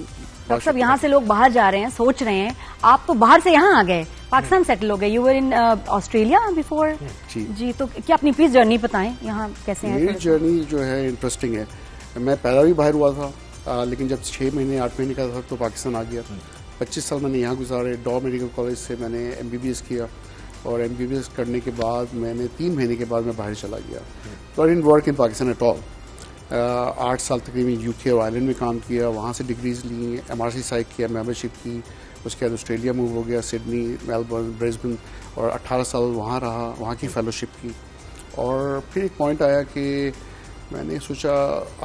Doctor साहब, यहाँ से लोग बाहर जा रहे हैं, सोच रहे हैं, आप तो बाहर से यहाँ आ गए, पाकिस्तान सेटल हो गए, you were in Australia before. जी, तो क्या अपनी प्लीज जर्नी बताएं, यहाँ कैसे है? मेरी जर्नी जो है इंटरेस्टिंग है। मैं पहला भी बाहर हुआ था, लेकिन जब 6 महीने 8 महीने का था तो पाकिस्तान आ गया। 25 साल मैंने यहाँ गुजारे। डॉ मेडिकल कॉलेज से मैंने MBBS किया और MBBS करने के बाद मैंने 3 महीने के बाद मैं बाहर चला गया। तो I didn't work in Pakistan at all. 8 साल तकरीबन UK और आयरलैंड में काम किया, वहाँ से डिग्रीज ली, MRC साइक किया, मेंबरशिप की। उसके बाद ऑस्ट्रेलिया मूव हो गया, सिडनी, मेलबर्न, ब्रिस्बेन, और 18 साल वहाँ रहा, वहाँ की फेलोशिप की। और फिर एक पॉइंट आया कि मैंने सोचा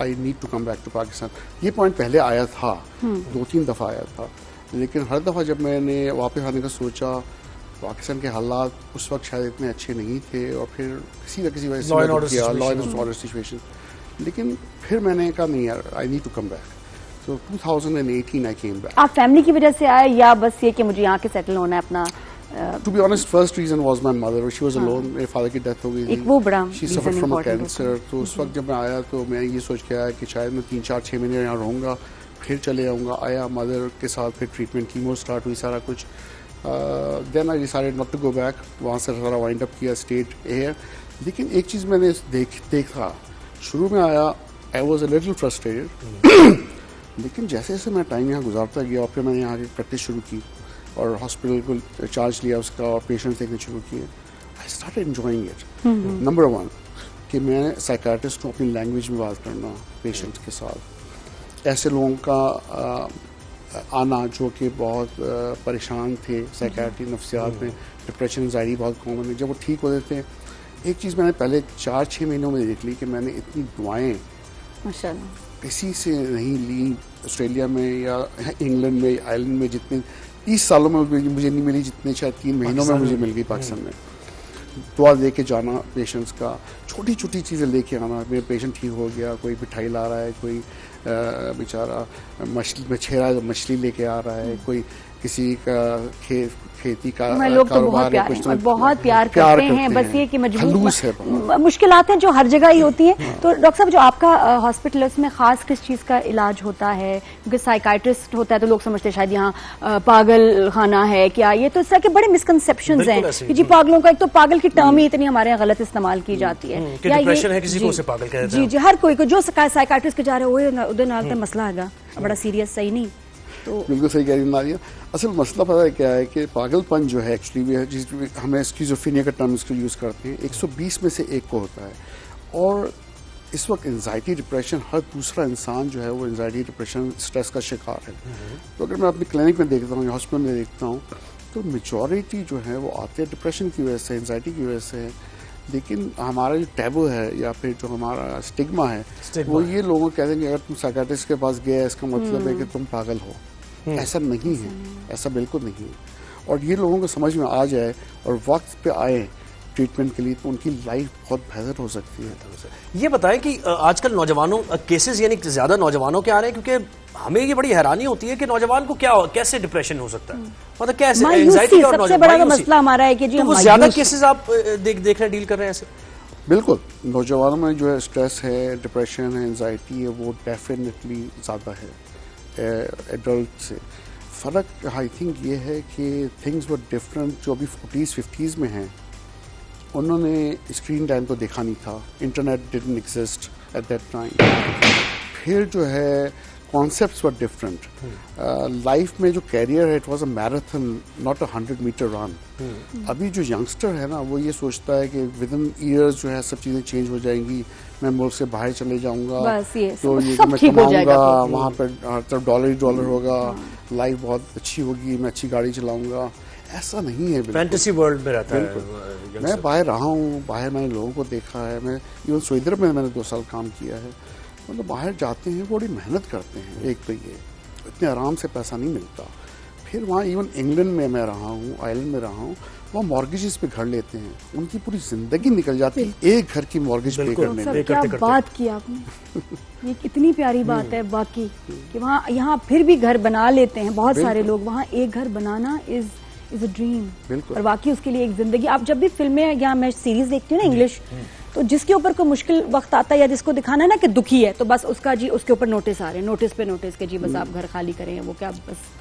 I need to come back to Pakistan. ये पॉइंट पहले आया था, 2-3 दफ़ा आया था, लेकिन हर दफ़ा जब मैंने वापस आने का सोचा, पाकिस्तान के हालात उस वक्त शायद इतने अच्छे नहीं थे और फिर किसी न किसी वजह से लॉ एंड ऑर्डर सिचुएशन। लेकिन फिर मैंने कहा नहीं यार, I need to come back. तो 2018 आई केम बैक। आप फैमिली की वजह से आए या बस ये कि मुझे यहाँ के सेटल होना है अपना? To be honest, first reason was my mother. She was alone. मेरे फादर की डेथ हो गई थी। वो बड़ा She suffered from a cancer. तो उस वक्त जब मैं आया तो मैं ये सोच के आया कि शायद मैं 3-4-6 महीने यहाँ रहूँगा, फिर चले आऊँगा। आया मदर के साथ, फिर ट्रीटमेंट, कीमो स्टार्ट हुई, सारा कुछ। Then I decided not to go back. वहाँ से सारा वाइंड अप किया, स्टेट एयर। लेकिन एक चीज़ मैंने देखा, शुरू में आया I was a little frustrated, लेकिन जैसे जैसे मैं टाइम यहाँ गुजारता गया और फिर मैंने यहाँ की प्रैक्टिस शुरू की और हॉस्पिटल को चार्ज लिया उसका और पेशेंट्स देखने शुरू किए, I started enjoying it. Number 1 कि मैं साइकाट्रिस्ट हूँ, अपनी लैंग्वेज में बात करना पेशेंट्स के साथ। ऐसे लोगों का आना जो कि बहुत परेशान थे साइकाट्री, नफ्सियात में, डिप्रेशन, एंजाइटी बहुत कॉमन है, जब वो ठीक होते थे। एक चीज़ मैंने पहले 4-6 महीनों में देख ली कि मैंने इतनी दुआएं माशाल्लाह किसी से नहीं ली, ऑस्ट्रेलिया में या इंग्लैंड में, आयरलैंड में, जितने 30 सालों में मुझे नहीं मिली जितने शायद 3 महीनों में मुझे मिल गई पाकिस्तान में। दुआ दे के जाना पेशेंट्स का, छोटी छोटी चीज़ें लेके आना। मेरे पेशेंट ठीक हो गया, कोई मिठाई ला रहा है, कोई बेचारा मछली मछेरा मछली लेके आ रहा है, कोई किसी का खेती का लोग तो बहुत प्यार करते हैं। बस ये कि मजबूर मुश्किलात हैं जो हर जगह ही होती हैं। तो डॉक्टर साहब, जो आपका हॉस्पिटल है उसमें खास किस चीज़ का इलाज होता है? क्योंकि साइकाइट्रिस्ट होता है तो लोग समझते हैं शायद यहाँ पागल खाना है क्या, ये तो इस तरह के बड़े मिसकंसेप्शंस हैं कि जी पागलों का, एक तो पागल की टर्म ही इतनी हमारे यहाँ गलत इस्तेमाल की जाती है। या ये किसी को उसे पागल कहते हैं। जी, हर कोई को जो साइकाइट्रिस्ट के जा रहे हो उधर नाल मसला है बड़ा सीरियस, सही नहीं। तो बिल्कुल सही कह रही नारिया। असल मसला पता है क्या है कि पागलपन जो है एक्चुअली हमें स्किज़ोफ्रेनिया का टर्म इसको यूज़ करते हैं, 120 में से 1 को होता है। और इस वक्त एंजाइटी डिप्रेशन, हर दूसरा इंसान जो है वो एंजाइटी डिप्रेशन स्ट्रेस का शिकार है। तो अगर मैं अपनी क्लिनिक में देखता हूँ या हॉस्पिटल में देखता हूँ तो मेजॉरिटी जो है वो आते हैं डिप्रेशन की वजह से, एंजाइटी की वजह से। लेकिन हमारा जो टैबू है या फिर जो हमारा स्टिग्मा है वो ये लोगों कहते हैं कि अगर तुम साइकाट्रिस्ट के पास गए इसका मतलब है कि तुम पागल हो। ऐसा नहीं है, ऐसा बिल्कुल नहीं है। और ये लोगों को समझ में आ जाए और वक्त पे आए ट्रीटमेंट के लिए तो उनकी लाइफ बहुत बेहतर हो सकती है। ये बताएं कि आजकल नौजवानों केसेस यानी ज्यादा नौजवानों के आ रहे हैं, क्योंकि हमें ये बड़ी हैरानी होती है कि नौजवान को कैसे डिप्रेशन हो सकता है, मतलब कैसे एंजाइटी और सबसे बड़ा मसला हमारा है कि जी तो ज्यादा केसेस आप देख रहे हैं, डील कर रहे हैं ऐसे? बिल्कुल, नौजवानों में जो है स्ट्रेस है, डिप्रेशन है, एंजाइटी है, वो डेफिनेटली ज़्यादा है एडल्ट से। फ़र्क आई थिंक ये है कि थिंग्स वर डिफरेंट। जो अभी 40s-50s में हैं उन्होंने स्क्रीन टाइम तो देखा नहीं था, internet didn't exist at that time. फिर जो है कॉन्सेप्ट्स वर डिफरेंट। लाइफ में जो कैरियर है it was a marathon, not a 100 meter run. अभी जो यंगस्टर है ना वो ये सोचता है कि विद इन ईयर्स जो है सब चीज़ें चेंज हो जाएंगी, मैं मुल्क से बाहर चले जाऊंगा तो ये मैं कमाऊंगा, वहाँ पर हर तरफ डॉलर ही डॉलर होगा, लाइफ बहुत अच्छी होगी, मैं अच्छी गाड़ी चलाऊंगा। ऐसा नहीं है, फैंटेसी वर्ल्ड में रहता है। मैं बाहर रहा हूँ, बाहर मैंने लोगों को देखा है। मैं इवन स्वीडन में मैंने 2 साल काम किया है। मतलब बाहर जाते हैं बड़ी मेहनत करते हैं, एक तो ये इतने आराम से पैसा नहीं मिलता। फिर वहाँ इवन इंग्लैंड में मैं रहा हूँ, आयरलैंड में रहा हूँ, वो मॉर्गेजेस पे घर लेते हैं, उनकी पूरी जिंदगी निकल जाती है एक घर की मॉर्गेज पे करने में। क्या बात की आपने, ये कितनी प्यारी बात है बाकी कि वहाँ यहाँ फिर भी घर बना लेते हैं बहुत सारे लोग, वहाँ एक घर बनाना इज अ ड्रीम, और बाकी उसके लिए एक जिंदगी। आप जब भी फिल्में या मैं सीरीज देखती हूँ ना इंग्लिश, तो जिसके ऊपर कोई मुश्किल वक्त आता है या जिसको दिखाना है ना कि दुखी है, तो बस उसका जी उसके ऊपर नोटिस आ रहे हैं, नोटिस पे नोटिस के जी बस आप घर खाली करें, वो क्या बस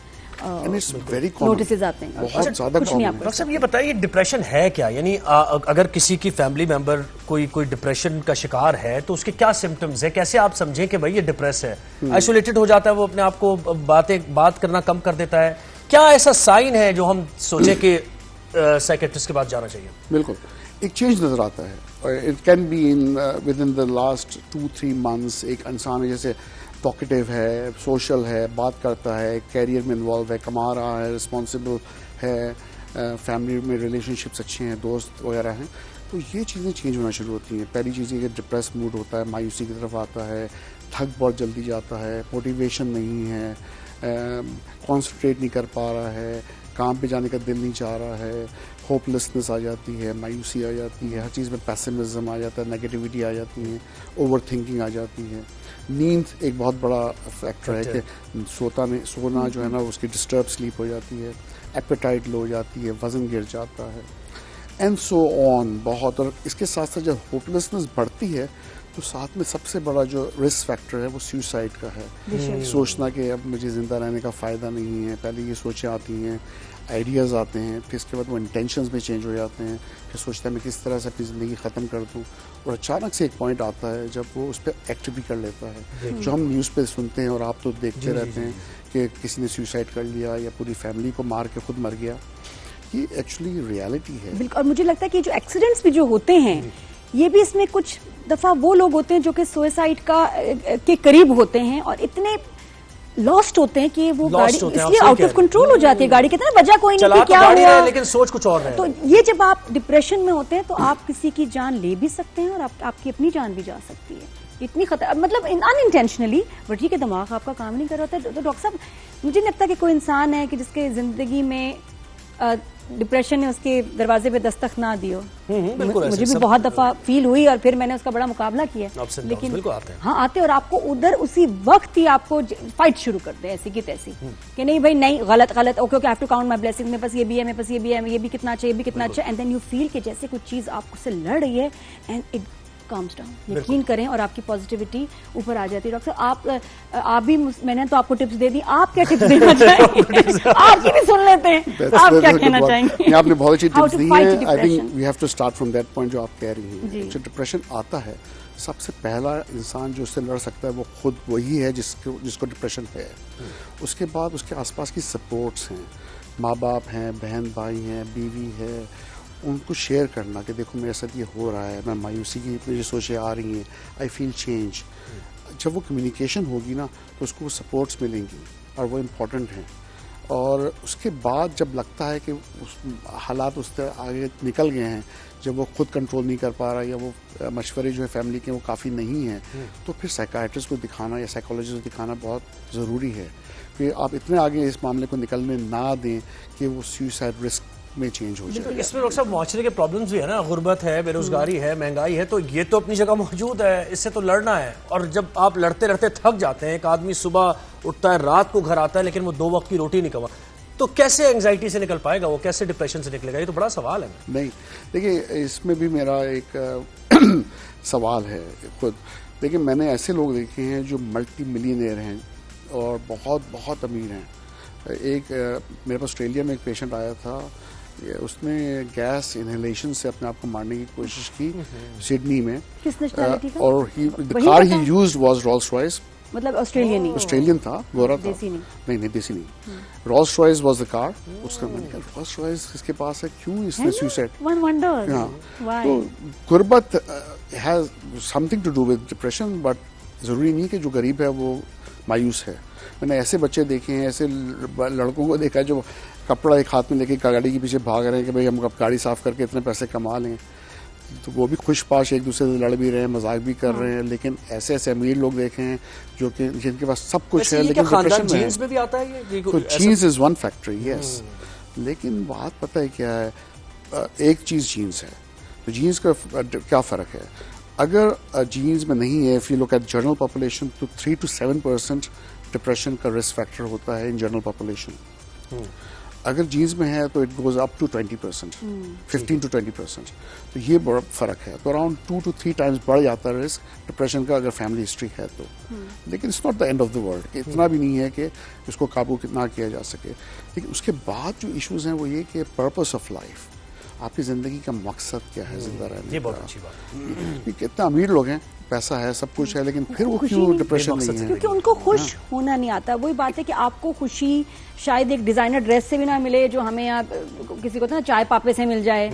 नोटिस आते हैं, बहुत ज्यादा कॉमन है। डॉक्टर साहब ये बताइए डिप्रेशन है क्या, यानी अगर किसी की फैमिली मेंबर कोई डिप्रेशन का शिकार है तो उसके क्या सिम्टम्स है, कैसे आप समझें कि भाई ये डिप्रेस है? आइसोलेटेड हो जाता है, वो अपने आप को बात करना कम कर देता है, क्या ऐसा साइन है जो हम सोचें कि साइकियाट्रिस्ट के पास जाना चाहिए? बिल्कुल, एक चेंज नजर आता है, और it can be in with in the last 2-3 months. एक इंसान जैसे टॉकेटिव है, सोशल है, बात करता है, कैरियर में इन्वॉल्व है, कमा रहा है, रिस्पॉन्सिबल है, फैमिली में रिलेशनशिप्स अच्छे हैं, दोस्त वगैरह हैं, तो ये चीज़ें चेंज होना शुरू होती हैं। पहली चीज़ ये डिप्रेस मूड होता है, मायूसी की तरफ आता है, थक बहुत जल्दी जाता है, मोटिवेशन नहीं है, कॉन्सेंट्रेट नहीं कर पा रहा है, काम पे जाने का दिल नहीं चाह रहा है, होपलेसनेस आ जाती है, मायूसी आ जाती है, हर चीज़ में पेसिमिज्म आ जाता है, नेगेटिविटी आ जाती है, ओवर थिंकिंग आ जाती है। नींद एक बहुत बड़ा फैक्टर है कि सोना जो है ना उसकी डिस्टर्ब स्लीप हो जाती है, एपेटाइट लो हो जाती है, वज़न गिर जाता है, एंड सो ऑन बहुत। और इसके साथ साथ जब होपलेसनेस बढ़ती है तो साथ में सबसे बड़ा जो रिस्क फैक्टर है वो सुसाइड का है। सोचना कि अब मुझे ज़िंदा रहने का फ़ायदा नहीं है, पहले ये सोचें आती हैं, आइडियाज़ आते हैं, फिर इसके बाद वो इंटेंशंस में चेंज हो जाते हैं, फिर सोचता है मैं किस तरह से अपनी ज़िंदगी ख़त्म कर दूं, और अचानक से एक पॉइंट आता है जब वो उस पर एक्ट भी कर लेता है। जो हम न्यूज़ पे सुनते हैं और आप तो देखते रहते हैं कि किसी ने सुसाइड कर लिया या पूरी फैमिली को मार के खुद मर गया, ये एक्चुअली रियलिटी है। बिल्कुल, और मुझे लगता है कि जो एक्सीडेंट्स भी जो होते हैं ये भी इसमें कुछ दफा वो लोग होते हैं जो कि सुसाइड के करीब होते हैं और इतने लॉस्ट होते हैं कि वो गाड़ी इसलिए आउट ऑफ कंट्रोल हो जाती है गाड़ी, कहते हैं ना वजह कोई नहीं, क्या हुआ, लेकिन सोच कुछ और है। तो ये जब आप डिप्रेशन में होते हैं तो आप किसी की जान ले भी सकते हैं और आपकी अपनी जान भी जा सकती है, इतनी खतर मतलब अनइंटेंशनली, बट ठीक है दिमाग आपका काम नहीं कर रहा होता। तो डॉक्टर साहब मुझे नहीं लगता कि कोई इंसान है कि जिसके जिंदगी में डिप्रेशन ने उसके दरवाजे पे दस्तक ना दी हो। मुझे भी बहुत दफा फील हुई और फिर मैंने उसका बड़ा मुकाबला किया, लेकिन हाँ आते और आपको उधर उसी वक्त ही आपको फाइट शुरू कर दे ऐसी की तैसी कि नहीं भाई नहीं गलत गलत, okay okay, I have to count my blessings, मेरे पास ये भी है, मेरे पास ये भी है, ये भी कितना अच्छा, ये भी कितना अच्छा, एंड देन यू फील कि जैसे कुछ चीज आपसे लड़ रही है एंड इट calms down, यकीन करें और आपकी पॉजिटिविटी ऊपर आ जाती है। डॉक्टर आप भी, मैंने तो आपको टिप्स दे दी, आप क्या टिप्स देना चाहेंगे? आपकी भी सुन लेते हैं, आप क्या कहना चाहेंगे? आपने बहुत अच्छी टिप्स दी हैं। I think we have to start from that point जो आप कह रही हैं। जो डिप्रेशन आता है सबसे पहला इंसान जो उससे लड़ सकता है वो खुद वही है जिसको डिप्रेशन है। उसके बाद उसके आसपास की सपोर्ट्स हैं, माँ बाप हैं, बहन भाई हैं, बीवी है, उनको शेयर करना कि देखो मेरे साथ ये हो रहा है, मैं मायूसी की मुझे सोचें आ रही हैं, आई फील चेंज। जब वो कम्युनिकेशन होगी ना तो उसको वो सपोर्ट्स मिलेंगी और वो इम्पॉर्टेंट हैं। और उसके बाद जब लगता है कि उस हालात उससे आगे निकल गए हैं, जब वो खुद कंट्रोल नहीं कर पा रहा या वो मशवरे जो है फैमिली के वो काफ़ी नहीं हैं, तो फिर साइकाइट्रिस्ट को दिखाना या साइकोलॉजिस्ट को दिखाना बहुत ज़रूरी है कि आप इतने आगे इस मामले को निकलने ना दें कि वो सुसाइड रिस्क में चेंज हो जाए। इसमें डॉक्टर साहब मुआशरे के प्रॉब्लम्स भी है ना, गुर्बत है, बेरोजगारी है, महंगाई है, तो ये तो अपनी जगह मौजूद है, इससे तो लड़ना है। और जब आप लड़ते लड़ते थक जाते हैं, एक आदमी सुबह उठता है, रात को घर आता है, लेकिन वो 2 वक्त की रोटी नहीं कमा, तो कैसे एंजाइटी से निकल पाएगा वो, कैसे डिप्रेशन से निकलेगा? ये तो बड़ा सवाल है। नहीं देखिए, इसमें भी मेरा एक सवाल है खुद। देखिए मैंने ऐसे लोग देखे हैं जो मल्टी मिलियनेयर हैं और बहुत बहुत अमीर हैं। एक मेरे पास ऑस्ट्रेलिया में एक पेशेंट आया था, उसने गैस इनहेलेशन से अपने आप को मारने की कोशिश की सिडनी में। किस नेशनैलिटी का? और the car he used was Rolls Royce, मतलब ऑस्ट्रेलियन था, गोरा था, देसी नहीं देसी नहीं, Rolls Royce was the car. उसका मैंने कहा रोल्स रॉयस इसके पास है, क्यों इसने सुसाइड? One wonder. हाँ, तो गुर्बत has something to do with depression, but जरूरी नहीं कि जो गरीब है वो मायूस है। मैंने ऐसे बच्चे देखे हैं, ऐसे लड़कों को देखा है जो कपड़ा एक हाथ में लेके गाड़ी के पीछे भाग रहे हैं कि भाई हम गाड़ी साफ करके इतने पैसे कमा लें, तो वो भी खुशपाश एक दूसरे से लड़ भी रहे हैं, मजाक भी कर रहे हैं। लेकिन ऐसे ऐसे अमीर लोग देखे हैं जो कि जिनके पास सब कुछ है लेकिन डिप्रेशन में है। भी आता है ये? तो चीज इज वन फैक्टर, यस। लेकिन बात पता है क्या है, एक चीज़ जीन्स है, तो जीन्स का क्या फ़र्क है? अगर जीन्स में नहीं है, if you look at general population, तो 3 to 7% डिप्रेशन का रिस्क फैक्टर होता है इन जनरल पॉपुलेशन। अगर जीन्स में है तो it goes up to 20%, 15 to 20%। तो ये बड़ा फ़र्क है, तो अराउंड 2 to 3 टाइम्स बढ़ जाता है रिस्क डिप्रेशन का अगर फैमिली हिस्ट्री है तो। लेकिन it's not the end of the world, इतना भी नहीं है कि इसको काबू कितना किया जा सके। लेकिन उसके बाद जो इश्यूज हैं वो ये कि पर्पस ऑफ लाइफ, आपकी ज़िंदगी का मकसद क्या है जिंदा रहने ये का। बहुत अच्छी बात है। कितना अमीर लोग हैं, पैसा है, सब कुछ है, लेकिन फिर वो क्यों डिप्रेशन नहीं है? क्योंकि उनको खुश होना नहीं आता। वही बात है कि आपको खुशी शायद एक डिजाइनर ड्रेस से भी ना मिले जो हमें यहाँ किसी को ना चाय पापे से मिल जाए,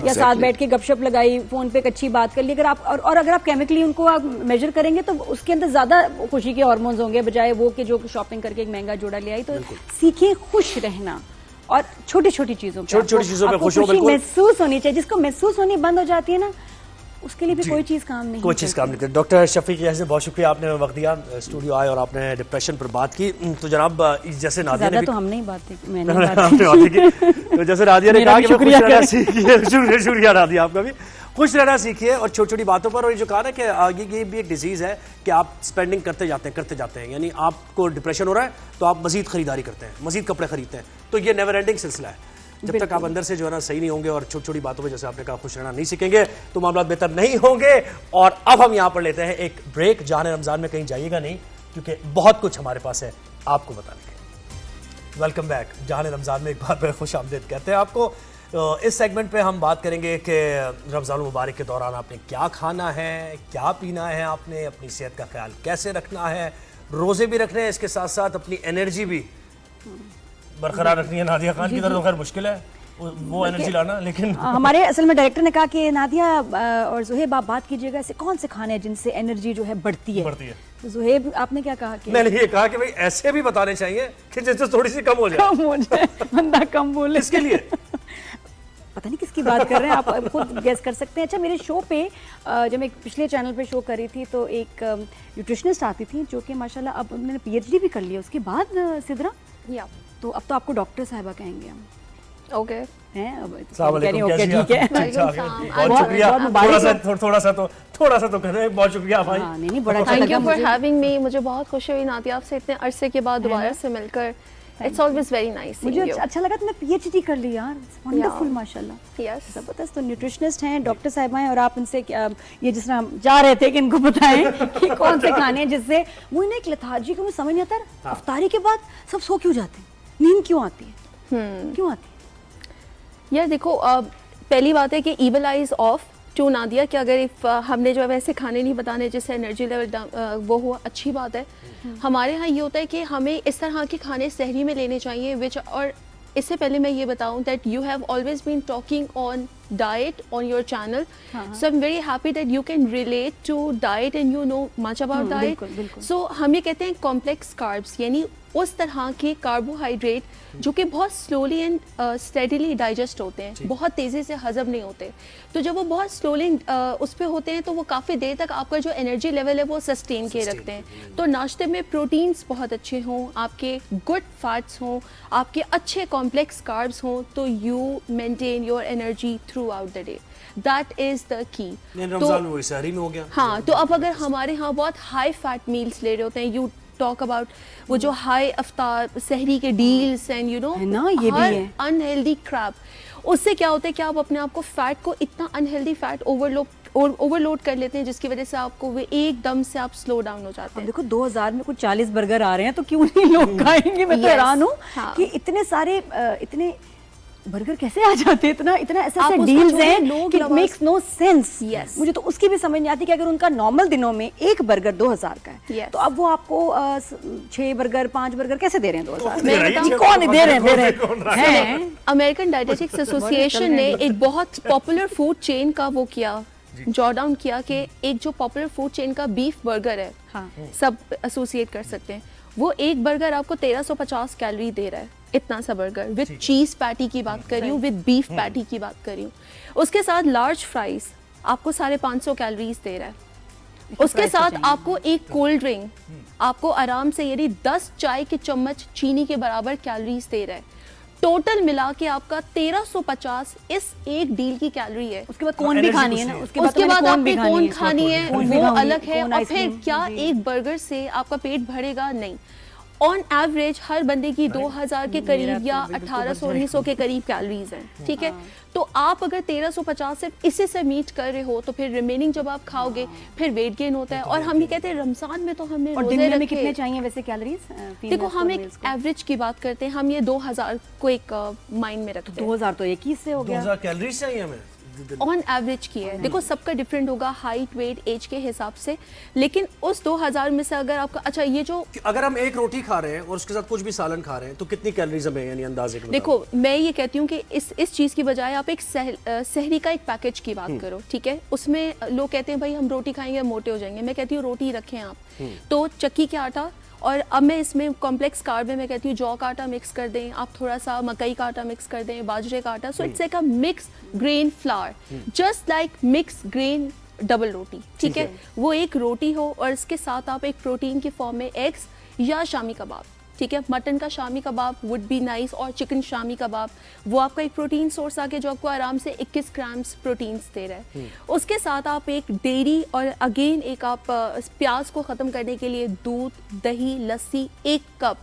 या साथ बैठ के गपशप लगाई, फोन पे एक अच्छी बात कर ली। अगर आप और अगर आप केमिकली उनको आप मेजर करेंगे तो उसके अंदर ज्यादा खुशी के हार्मोन्स होंगे बजाय वो कि जो शॉपिंग करके एक महंगा जोड़ा ले आई। तो सीखें खुश रहना और छोटी छोटी चीजों पे खुश महसूस होनी चाहिए। जिसको महसूस होनी बंद हो जाती है ना, उसके लिए भी कोई चीज काम नहीं, कोई चीज काम नहीं करती। डॉक्टर शफीक यासीन, बहुत शुक्रिया, आपने वक्त दिया, स्टूडियो आए और आपने डिप्रेशन पर बात की। तो जनाब जैसे नादिया ने तो हमने ही बात की, मैंने तो जैसे नादिया ने कहा कि खुश रहना सीखिए, शुक्रिया नादिया आपका भी, खुश रहना सीखिए और छोटी छोटी बातों पर। और ये जो कहा ना कि ये भी एक डिजीज है कि आप स्पेंडिंग करते जाते हैं, यानी आपको डिप्रेशन हो रहा है तो आप मजीद खरीदारी करते हैं, मजीद कपड़े खरीदते हैं। तो ये नेवर एंडिंग सिलसिला है। जब तक आप अंदर से जो है ना सही नहीं होंगे और छोटी छोटी बातों में जैसे आपने कहा खुश रहना नहीं सीखेंगे तो मामला बेहतर नहीं होंगे। और अब हम यहाँ पर लेते हैं एक ब्रेक। जाने रमजान में कहीं जाइएगा नहीं, क्योंकि बहुत कुछ हमारे पास है आपको बताने के। Welcome back. जाने रमजान में एक बार फिर खुश आमदीद कहते हैं आपको। तो इस सेगमेंट पे हम बात करेंगे कि रमजान मुबारक के दौरान आपने क्या खाना है, क्या पीना है, आपने अपनी सेहत का ख्याल कैसे रखना है, रोजे भी रखने हैं, इसके साथ साथ अपनी एनर्जी भी बरकरार रखनी है। नादिया खान की तरह तो खैर मुश्किल है वो एनर्जी लाना, लेकिन हमारे असल में डायरेक्टर ने कहा कि नादिया और जुहेब आप बात कीजिएगा ऐसे कौन से खाने हैं जिनसे एनर्जी जो है बढ़ती है। तो जुहेब आपने क्या कहा? कि मैंने ये कहा कि भाई ऐसे भी बताने चाहिए कि जिससे थोड़ी सी कम हो जाए, बंदा कम बोले। इसके लिए पता नहीं किसकी बात कर रहे हैं, आप खुद गेस कर सकते हैं। अच्छा, मेरे शो पे जब मैं पिछले चैनल पे शो कर रही थी तो एक न्यूट्रिशनिस्ट आती थी जो कि माशाल्लाह अब उन्होंने PhD भी कर लिया उसके बाद सिद्रा, या तो अब तो आपको डॉक्टर साहिबा कहेंगे हम। ओके हैं अब ओके ठीक है, बहुत शुक्रिया। थोड़ा सा तो कर रहे हैं, बहुत शुक्रिया भाई। नहीं बड़ा thank you for having me. मुझे बहुत खुशी हुई नादिया आपसे इतने अरसे के बाद दोबारा से मिलकर। It's always very nice. मुझे अच्छा लगा तुमने PhD कर ली यार, वंडरफुल माशाल्लाह। यस, जबरदस्त। तो न्यूट्रिशनिस्ट हैं, डॉक्टर साहिबा हैं और आप इनसे ये जिस तरह हम जा रहे थे कि इनको बताएं कि कौन से खाने हैं जिससे वो ना एक लेथार्जी को समझ नहीं आता। अफ्तारी के बाद सब सो क्यों जाते हैं, नींद क्यों आती है, क्यों आती है? यार देखो, पहली बात है कि evil eyes of to Nadia कि अगर हमने जो है वैसे खाने नहीं बताने जिससे एनर्जी लेवल वो हुआ, अच्छी बात है। हमारे यहाँ ये होता है कि हमें इस तरह के खाने सहरी में लेने चाहिए विच, और इससे पहले मैं ये बताऊं that you have always been talking on diet on your channel, so I am very happy that you can relate to diet and you know much about diet. So हम ये कहते हैं कॉम्प्लेक्स कार्ब्स, यानी उस तरह के carbohydrate जो कि बहुत स्लोली एंड स्टेडीली डाइजेस्ट होते हैं, बहुत तेज़ी से हजम नहीं होते। तो जब वो बहुत स्लोली उस पर होते हैं तो वो काफ़ी देर तक आपका जो एनर्जी लेवल है वो सस्टेन किए रखते हैं। तो नाश्ते में प्रोटीन्स बहुत अच्छे हों, आपके गुड फैट्स हों, आपके अच्छे कॉम्प्लेक्स कार्ब्स हों, तो you maintain your energy through out the day. That is the key. तो सहरी में हो गया। हाँ, तो अब अगर हमारे यहाँ बहुत हाई फैट मील्स ले रहे होते हैं, यू टॉक अबाउट वो जो हाई अफ्तार सहरी के डील्स एंड यू नो हर अनहेल्दी क्रैप, उससे क्या होता है कि आप अपने आप को फैट को इतना अनहेल्दी फैट ओवरलोड कर लेते हैं जिसकी वजह से आपको वे एकदम से आप स्लो डाउन हो जाते हैं। देखो 2000 में कुछ 40 बर्गर आ रहे हैं तो क्यों नहीं लोग खाएंगे? मैं तो हैरान हूँ कि इतने सारे इतने बर्गर कैसे आ जाते हैं, इतना ऐसे डील्स हैं कि इट मेक्स नो सेंस। मुझे तो उसकी भी समझ नहीं आती कि अगर उनका नॉर्मल दिनों में एक बर्गर 2000 का है तो अब वो आपको 6 बर्गर 5 बर्गर कैसे दे रहे हैं 2000 में? कौन दे रहे हैं? अमेरिकन डायटेटिक्स एसोसिएशन ने एक बहुत पॉपुलर फूड चेन का वो किया, जॉ डाउन किया कि एक जो पॉपुलर फूड चेन का बीफ बर्गर है, सब एसोसिएट कर सकते हैं, वो एक बर्गर आपको 1350 कैलोरी दे रहा है। इतना सा बर्गर विद चीज पैटी की बात कर रही हूँ, विद बीफ पैटी की बात कर रही हूँ। उसके साथ लार्ज फ्राइज आपको 550 कैलोरीज दे रहा है। उसके साथ आपको एक कोल्ड ड्रिंक आपको आराम से यानी 10 चाय के चम्मच चीनी के बराबर कैलोरीज दे रहा है। टोटल मिला के आपका 1350 इस एक डील की कैलोरी है। उसके बाद कौन भी खानी है ना, उसके बाद आपने कौन खानी है वो अलग है। और फिर क्या एक बर्गर से आपका पेट भरेगा? नहीं। ऑन एवरेज हर बंदे की 2000 के करीब या 1800-1900 के करीब कैलोरीज हैं, ठीक है। तो आप अगर 1350 सिर्फ इसी से मीट कर रहे हो तो फिर रिमेनिंग जब आप खाओगे फिर वेट गेन होता है। और हम ये कहते हैं रमजान में तो हमने रोजे रखे, कितने चाहिए वैसे कैलोरीज? देखो हम एक एवरेज की बात करते हैं, हम ये 2000 को एक माइंड में रखते हैं। 2000 तो 21 से हो गया। 2000 कैलोरीज चाहिए हमें ऑन एवरेज की है। देखो सबका डिफरेंट होगा हाइट वेट एज के हिसाब से, लेकिन उस 2000 में से अगर आपका अच्छा ये जो अगर हम एक रोटी खा रहे हैं और उसके साथ कुछ भी सालन खा रहे हैं तो कितनी कैलोरीज हमें यानी अंदाजे के? देखो मैं ये कहती हूँ कि इस चीज की बजाय आप एक सहरी का एक पैकेज की बात करो, ठीक है। उसमें लोग कहते हैं भाई हम रोटी खाएंगे मोटे हो जाएंगे, मैं कहती हूँ रोटी रखें आप तो चक्की के आटा, और अब मैं इसमें कॉम्प्लेक्स कार्ब में मैं कहती हूँ जौ का आटा मिक्स कर दें, आप थोड़ा सा मकई का आटा मिक्स कर दें, बाजरे का आटा, so it's like a mix grain flour, just like mix grain double roti, ठीक है। वो एक रोटी हो और इसके साथ आप एक प्रोटीन की फॉर्म में एग्स या शामी कबाब, ठीक है। मटन का shami kebab would be nice, और चिकन शामी कबाब वो आपका एक प्रोटीन सोर्स आके जो आपको आराम से 21 ग्राम्स प्रोटीन्स दे रहा है। उसके साथ आप एक डेयरी और अगेन एक आप प्याज को ख़त्म करने के लिए दूध, दही, लस्सी 1 कप,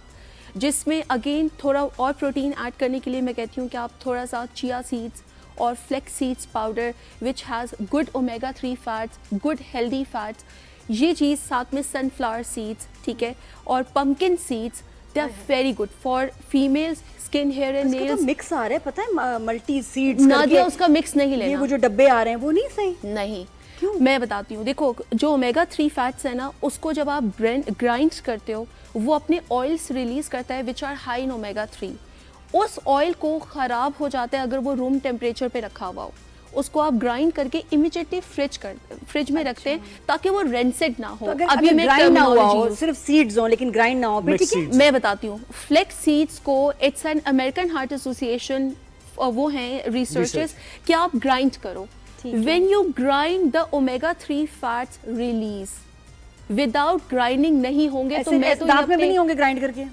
जिसमें अगेन थोड़ा और प्रोटीन ऐड करने के लिए मैं कहती हूँ कि आप थोड़ा सा चिया सीड्स और flax seeds powder which has good omega 3 fats, good healthy fats, ये चीज़ साथ में सनफ्लावर सीड्स, ठीक है, और pumpkin seeds, they are very good for females skin hair and nails। तो मिक्स आ रहे हैं, पता है, मल्टी सीड्स नादिया उसका मिक्स नहीं लेना। ये वो जो डब्बे आ रहे हैं वो नहीं सही? नहीं, क्यों? मैं बताती हूँ। देखो जो ओमेगा 3 फैट्स है ना, उसको जब आप ग्राइंड करते हो वो अपने ऑयल्स रिलीज करता है which are high in omega 3। उस ऑयल को खराब हो जाता है अगर वो रूम टेम्परेचर पे रखा हुआ हो, उसको आप ग्राइंड करके इमीडिएटली फ्रिज में रखते हैं ताकि वो रेंसेड ना हो। तो अभी मैं ग्राइंड ना हुआ हो, सिर्फ सीड्स हो लेकिन ग्राइंड ना हो, ठीक है। मैं बताती हूँ फ्लेक्स सीड्स को, it's an American heart association, वो हैं रिसर्चर्स कि आप ग्राइंड करो। When you grind the omega 3 fats release, without grinding नहीं होंगे तो मैं तो दांत में भी नहीं होंगे ग्राइंड करके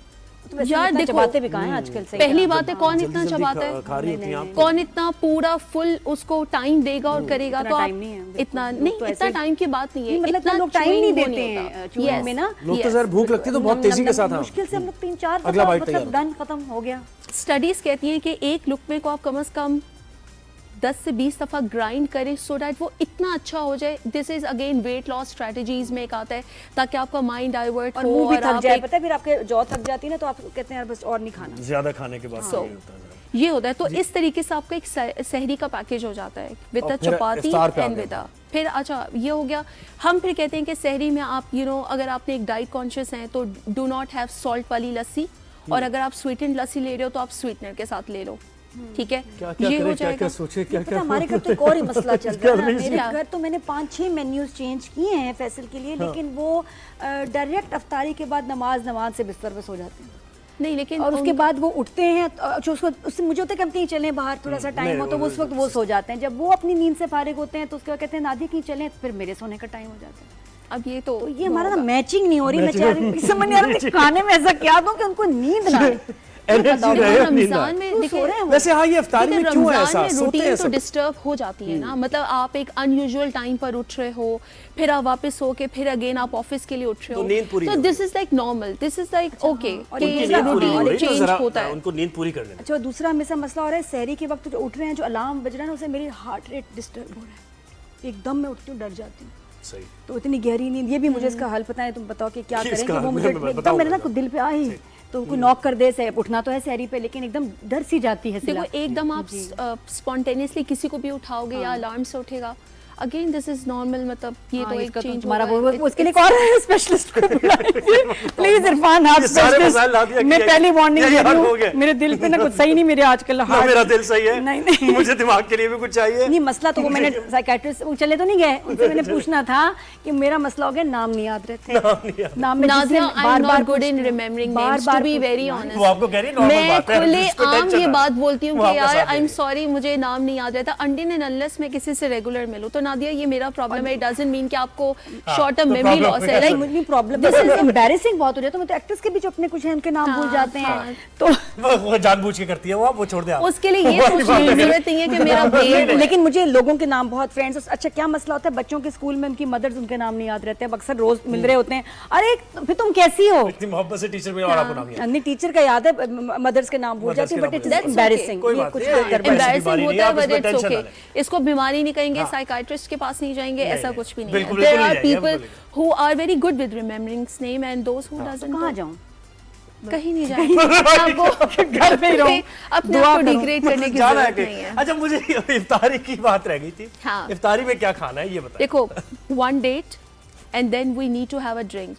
यार। देखो चबाते भी कहाँ हैं आजकल से। पहली बात है कौन इतना चबाता है, कौन इतना पूरा फुल उसको टाइम देगा और करेगा? तो आप इतना नहीं, इतना टाइम की बात नहीं है, मतलब लोग टाइम नहीं देते हैं चूइंग में ना। लोग तो जरा भूख लगती है तो बहुत तेजी के साथ मुश्किल से हम लोग 3-4 मतलब डन खत्म हो गया। स्टडीज कहती हैं कि एक लुकमे को आप कम से कम 10 से 20 दफ़ा ग्राइंड करें सो डैट वो इतना अच्छा हो जाए। This is again weight loss strategies में एक आता है ताकि आपका माइंड डाइवर्ट हो और थक जाए, पता है, फिर आपके जॉ थक जाती है ना तो आप कहते हैं यार बस और नहीं खाना, ज्यादा खाने के बाद ये होता है। तो इस तरीके से आपका एक सहरी का पैकेज हो जाता है with the chapati and with फिर अच्छा ये हो गया। हम फिर कहते हैं कि सहरी में आप अगर आपने एक डाइट कॉन्शियस हैं तो डू नॉट हैव सॉल्ट वाली लस्सी, और अगर आप स्वीटेंड लस्सी ले रहे हो तो आप स्वीटनर के साथ ले लो, ठीक है। ये हो जाएगा। क्या सोचे, क्या हमारे घर तो एक और ही मसला चल रहा है। मेरे घर तो मैंने 5-6 मेन्यूज चेंज किए हैं फैसल के लिए, लेकिन वो डायरेक्ट अफ्तारी के बाद नमाज से बिस्तर पे सो जाते हैं। नहीं लेकिन और उसके बाद वो उठते हैं तो उससे मुझे होता है कि हम कहीं चलें बाहर, थोड़ा सा टाइम हो तो उस वक्त वो सो जाते हैं। जब वो अपनी नींद से फारिग होते हैं तो उसके बाद कहते हैं नादिया कहीं चलें, फिर मेरे सोने का टाइम हो जाता है। अब ये हमारा ना मैचिंग नहीं हो रही। मैं चाह रही समझ नहीं आ रहा खाने में ऐसा क्या दूं कि उनको नींद ना आए। रमजान में वैसे हाँ, ये इफ्तारी में क्यों ऐसा रूटीन तो डिस्टर्ब हो जाती है ना, मतलब आप एक अनयूजुअल टाइम पर उठ रहे हो, फिर आप वापस सो के फिर अगेन आप ऑफिस के लिए उठ रहे हो, तो this is like normal, this is like okay, routine change होता है, उनको नींद पूरी करनी है। अच्छा, दूसरा मेरा मसला हो रहा है सहरी के वक्त जो उठ रहे हैं, जो अलार्म बज रहा है ना, उससे मेरी हार्ट रेट डिस्टर्ब हो रहा है, एकदम मैं उठती हूँ डर जाती हूँ। सही। तो इतनी गहरी नींद, ये भी मुझे इसका हल पता है, तुम बताओ कि क्या करें कि वो मुझे एकदम मेरे ना कुछ दिल पे आए तो कोई नॉक कर दे, उठना तो है सहरी पे, लेकिन एकदम डर सी जाती है। देखो एकदम आप स्पॉन्टेनियसली किसी को भी उठाओगे या अलार्म से उठेगा, अगेन दिस इज नॉर्मल, मतलब ये तो एक चेंज हमारा वो उसके लिए कौन है स्पेशलिस्ट को प्लीज इरफान, आप स्पेशलिस्ट, मैं पहली वार्निंग दे रही हूं, मेरे दिल पे ना कुछ सही नहीं, मेरे आजकल हार्ट, मेरा दिल सही है, नहीं मुझे दिमाग के लिए भी कुछ चाहिए। नहीं मसला तो वो मैंने साइकियाट्रिस्ट चले तो नहीं गए, उनसे मैंने पूछना था कि मेरा मसला हो गया नाम नहीं याद रहते, नाम में बार-बार good in remembering names, to be very honest, वो आपको कह रही नॉर्मल बात है, मैं खुले आम ये बात बोलती हूं कि यार आई एम सॉरी मुझे नाम नहीं याद रहता, अनटिल एंड अनलेस मैं किसी से रेगुलर मिलूं तो नादिया ये मेरा प्रॉब्लम है, इट डजंट मीन कि आपको शॉर्ट टर्म मेमोरी लॉस है। लाइक मुझे प्रॉब्लम दिस इज एम्बैरेसिंग बहुत हो जाता है, तो एक्टर्स के भी जो अपने कुछ हैं उनके नाम भूल जाते हैं, तो वो जानबूझ के करती है वो छोड़ दे आप। उसके लिए ये सोचने की जरूरत नहीं है कि मेरा ब्रेन। लेकिन मुझे लोगों के नाम बहुत फ्रेंड्स, अच्छा क्या मसला होता है बच्चों के स्कूल में उनकी मदर्स उनके नाम नहीं याद रहते हैं, अक्सर रोज मिल रहे होते हैं, अरे फिर तुम कैसी हो, इतनी मोहब्बत से टीचर में और आपको नाम याद नहीं टीचर का याद है, मदर्स के नाम भूल जाती है, बट इट इज एम्बैरेसिंग, ये कुछ एम्बैरेसिंग होता है, बट इट्स ओके। इसको बीमारी नहीं कहेंगे, साइकियाट्रिस्ट के पास नहीं जाएंगे, ऐसा कुछ भी नहीं है। There are people who are very good with remembering name and those who doesn't. कहां जाऊं, कहीं नहीं जाएंगे, आपको घर पे ही रहो, अपने आप को डिग्रेड करने की जरूरत नहीं है। अच्छा मुझे इफ्तारी की बात रह गई थी, हाँ। इफ्तारी में क्या खाना है ये बताइए। देखो, one date and then we need to have a drink.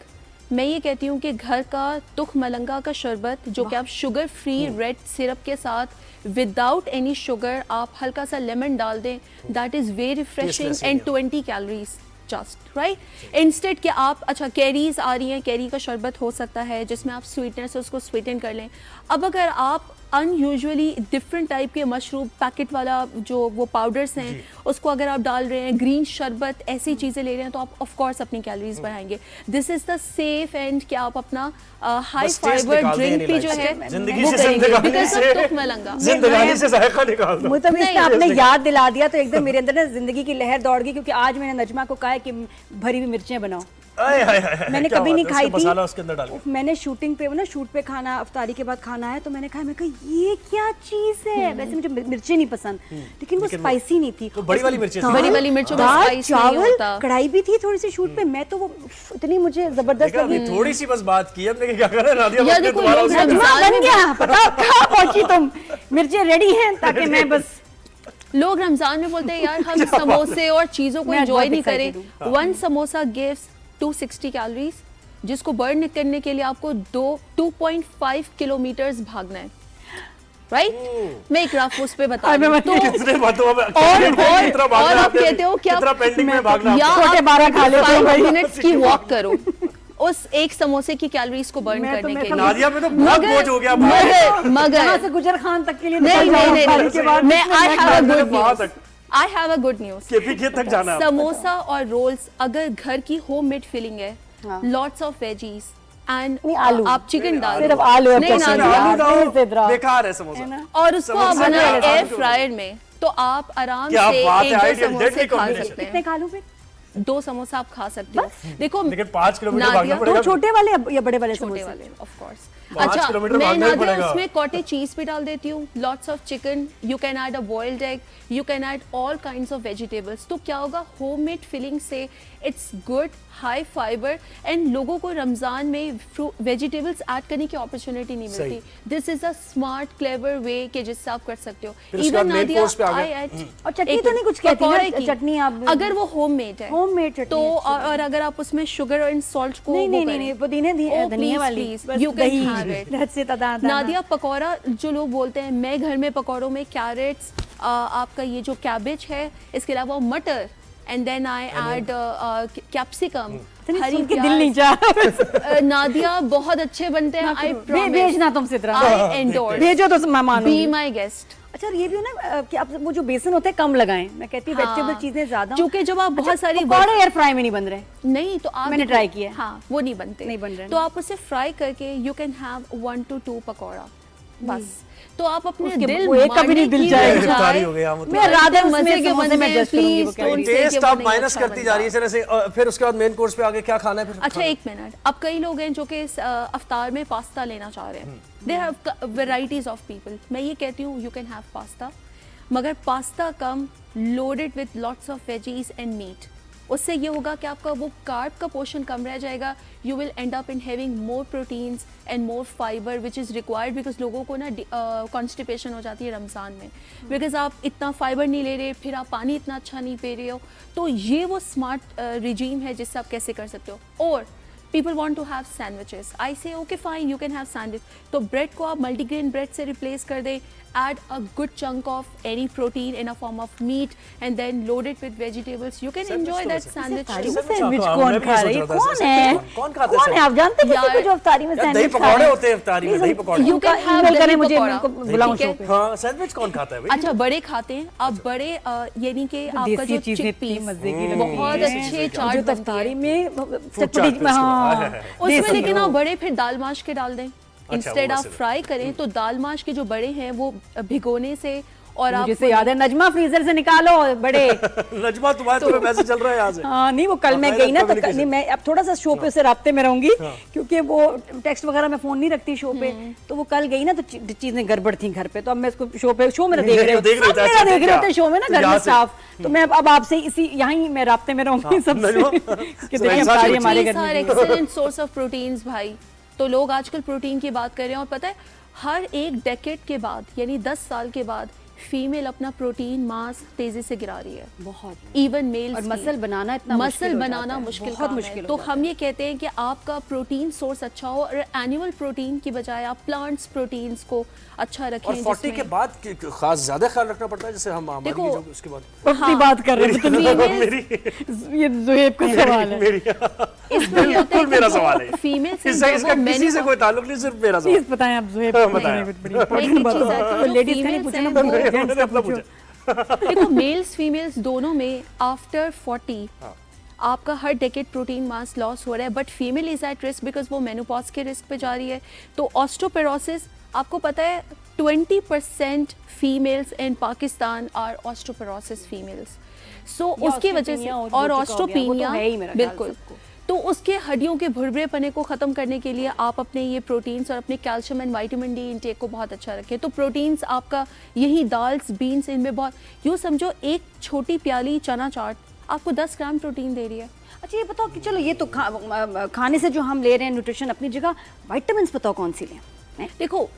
मैं ये कहती हूँ कि घर का तुख मलंगा का शरबत जो कि आप शुगर फ्री रेड सिरप के साथ विदाउट एनी शुगर आप हल्का सा लेमन डाल दें, that is very refreshing and 20 calories just right. Instead कि आप अच्छा कैरीज आ रही हैं, कैरी का शरबत हो सकता है जिसमें आप स्वीटनर से उसको स्वीटन कर लें। अब अगर आप अनयूजुअली डिफरेंट टाइप के मशरूब पैकेट वाला जो वो पाउडर्स हैं उसको अगर आप डाल रहे हैं, ग्रीन शरबत ऐसी चीज़ें ले रहे हैं, तो आप ऑफ कोर्स अपनी कैलोरीज बढ़ाएंगे। This is the safe and कि आप अपना हाई फाइबर ड्रिंक भी जो है जिंदगी वो से करेंगे जिंदगी बिकॉज से ऑफ तुख मलंगा। जिंदगानी से जायका निकाल दो। मुझे तभी आपने याद दिला दिया तो एकदम मेरे अंदर ना जिंदगी की लहर दौड़ गई, क्योंकि आज मैंने नजमा को कहा है कि भरी हुई मिर्चें बनाओ, मैंने कभी नहीं खाई थी, उसके अंदर डाल मैंने शूटिंग पे ना शूट पे खाना अफ्तारी के बाद खाना है, तो मैंने कहा ये क्या चीज है। वैसे मुझे मिर्चें नहीं पसंद, लेकिन वो स्पाइसी नहीं थी, तो बड़ी वाली मिर्चें बड़ी वाली मिर्चों में स्पाइस नहीं होता। कढ़ाई भी थी थोड़ी सी शूट पे, मैं तो वो इतनी मुझे जबरदस्त लगी। थोड़ी सी बस बात की, अब क्या करें नादिया, यार देखो लोग बन गया, पता कहाँ पहुंची तुम, मिर्चें रेडी हैं ताकि मैं बस। लोग रमजान में बोलते हैं यार हम समोसे और चीजों को एंजॉय नहीं करें। वन समोसा गिव्स 260 कैलोरीज, जिसको बर्न करने के लिए आपको 2.5 किलोमीटर भागना है, राइट? मैं एक ग्राफ उस पे बता रही हूं, तो और आप कहते हो क्या छोटे 12 खा लेते हो 5 मिनट्स की वॉक करो उस एक समोसे की कैलोरीज को बर्न करने के लिए। नादिया में तो बहुत बोझ हो गया, मगर से गुजर खान तक के लिए नहीं मैं I have a good news KPK तक जाना। समोसा और रोल्स अगर घर की होममेड फिलिंग है, लॉट्स ऑफ वेजीज एंड आलू, आप चिकन डाल सिर्फ आलू बेकार है समोसा, और उसको आप बनाए एयर फ्रायर में, तो आप आराम से 1-2 समोसे खा सकते हैं। कितने खा लूं फिर? 2 समोसा आप खा सकते हो। देखो लेकिन 5 किलोमीटर भागना पड़ेगा। तो छोटे वाले या बड़े वाले छोटे समोसे? वाले ऑफ कोर्स। अच्छा मैं नादिया उसमें कॉटेज चीज भी डाल देती हूँ, lots of chicken, you can add a boiled egg, you can add all kinds of vegetables. तो क्या होगा, होममेड फिलिंग से it's good, high fibre, and लोगों को रमजान में वेजिटेबल्स ऐड करने की अपॉर्चुनिटी नहीं मिलती। This is a smart clever way के जिससे आप कर सकते हो। इवन नादिया और चटनी तो नहीं कुछ कहती ना, चटनी आप अगर वो होममेड है, होममेड चटनी तो और अगर आप उसमें शुगर और सॉल्ट को नहीं पुदीने धनिया वाली you can have it. Nadia pakora जो लोग बोलते हैं, मैं घर में पकौड़ों में कैरेट्स, आपका ये जो कैबेज है, इसके अलावा मटर, and then I add capsicum, हरी दिल नहीं चाह। नादिया बहुत अच्छे बनते हैं, आई प्रॉमिस। भेजना तुमसे आई एंडोर्स, भेजो तो मैं मानूंगी, बी माय गेस्ट। अच्छा ये भी हो ना कि आप वो जो बेसन होता है कम लगाएं, मैं कहती हूँ वेजिटेबल चीजें ज्यादा, क्योंकि जब आप बहुत सारी पकौड़े एयर फ्राई में नहीं बन रहे, नहीं तो आप मैंने ट्राई किया, हाँ वो नहीं बनते, नहीं बन रहे, तो आप उसे फ्राई करके you can have 1 to 2 pakora बस। तो आप अपने दिल कभी नहीं दिल जाएगा, मैं राधे मजे के बनते हैं, प्लीज टेस्ट आप माइनस करती जा रही है से। फिर उसके बाद मेन कोर्स पे आगे क्या खाना है फिर? अच्छा एक मिनट, अब कई लोग हैं जो कि अफ्तार में पास्ता लेना चाह रहे हैं, there have varieties of people. मैं ये कहती हूँ यू कैन हैव पास्ता, मगर pasta come loaded with lots of veggies and meat. उससे ये होगा कि आपका वो कार्ब का पोर्शन कम रह जाएगा, you will and up in having more proteins and more fibre which is required, because लोगों को ना कॉन्स्टिपेशन हो जाती है रमज़ान में, बिकॉज आप इतना फाइबर नहीं ले रहे, फिर आप पानी इतना अच्छा नहीं पी रहे हो। तो ये वो स्मार्ट रिजीम है जिससे आप कैसे कर सकते हो। और people want to have sandwiches. I say okay fine, you can have sandwich. तो bread को आप multigrain bread से replace कर दें, add a good chunk of any protein in a form of meat and then load it with vegetables. You can enjoy that sandwich. Sandwich कौन खा रही है? कौन है? कौन खाता है? कौन है? आप जानते हैं किसी को जो अफ्तारी में दही सैंडविच खा पकौड़े रहे हैं? होते हैं इफ्तारी में, दही पकौड़े। You can have email करें दही मुझे, पकौड़ा। मैं उनको बुलाऊं ठीक है? शो पे। हाँ, सैंडविच कौन खाता है भाई? अच्छा, बड़े खाते हैं आप बड़े, यानी कि आपका देसी जो चीजें इतनी चिकपीस मजे की लगती हैं। बहुत अच्छे चाट जो बनती अफ्तारी है में चाट चटपटी, पे इसको, हाँ उसमें, लेकिन आप बड़े फिर दाल माश के डाल दें। वो इंस्टेड आप मसले। फ्राई करें तो दाल माश के जो बड़े हैं वो भिगोने से, और आप मुझे याद है नजमा फ्रीजर से निकालो बड़े। नजमा तुम्हारे तुम्हें मैसेज चल रहा है यहाँ से। हाँ नहीं, वो कल मैं गई ना तो नहीं, मैं अब थोड़ा सा शो पे से राब्ते में रहूंगी क्योंकि वो टेक्स्ट वगैरह में फोन नहीं रखती शो पे, तो वो कल गई ना तो चीजें गड़बड़ थी घर पे, तो अब मैं इसको शो में देख रहे होते शो में ना घर में साफ, तो मैं अब आपसे इसी यहाँ मैं राब्ते में रहूंगी सबसे कि देखिए अफ्तारी हमारे घर में। एक्सीलेंट सोर्स ऑफ प्रोटीन्स भाई। तो लोग आजकल प्रोटीन की बात कर रहे हैं, और पता है हर एक डेकेड के बाद यानी 10 साल के बाद फीमेल अपना प्रोटीन मास तेजी से गिरा रही है, बहुत। इवन मेल, और मसल बनाना इतना मसल बनाना मुश्किल, बहुत मुश्किल। तो हम ये कहते हैं कि आपका प्रोटीन सोर्स अच्छा हो, और एनिमल प्रोटीन की बजाय आप प्लांट्स प्रोटीन्स को अच्छा रखें। और 40 के बाद खास ज्यादा ख्याल रखना पड़ता है, जैसे हम देखो, उसके बाद अपनी बात कर रहे हैं, ये ज़ुहैब का सवाल है। बिल्कुल मेरा सवाल है, फीमेल किसी से कोई ताल्लुक नहीं, सिर्फ मेरा सवाल। प्लीज बताएं आप ज़ुहैब, लेडीज का नहीं पूछना, देखो मेल्स फीमेल्स दोनों में आफ्टर 40 आपका हर डेकेड प्रोटीन मास लॉस हो रहा है, but female is at risk because वो मेनोपॉज के रिस्क पे जा रही है। तो ऑस्टियोपोरोसिस, आपको पता है 20% females in Pakistan are osteoporosis females. So उसकी वजह से, और ऑस्टियोपेनिया बिल्कुल, तो उसके हड्डियों के भुरभुरेपने को ख़त्म करने के लिए आप अपने ये प्रोटीन्स और अपने calcium and vitamin D intake को बहुत अच्छा रखें। तो प्रोटीन्स आपका यही दाल्स, बीन्स, इनमें बहुत, यूँ समझो एक छोटी प्याली चना चाट आपको 10 ग्राम प्रोटीन दे रही है। अच्छा ये बताओ कि चलो ये तो खाने से जो हम ले रहे हैं न्यूट्रिशन अपनी जगह, विटामिन्स बताओ कौन सी लें? देखो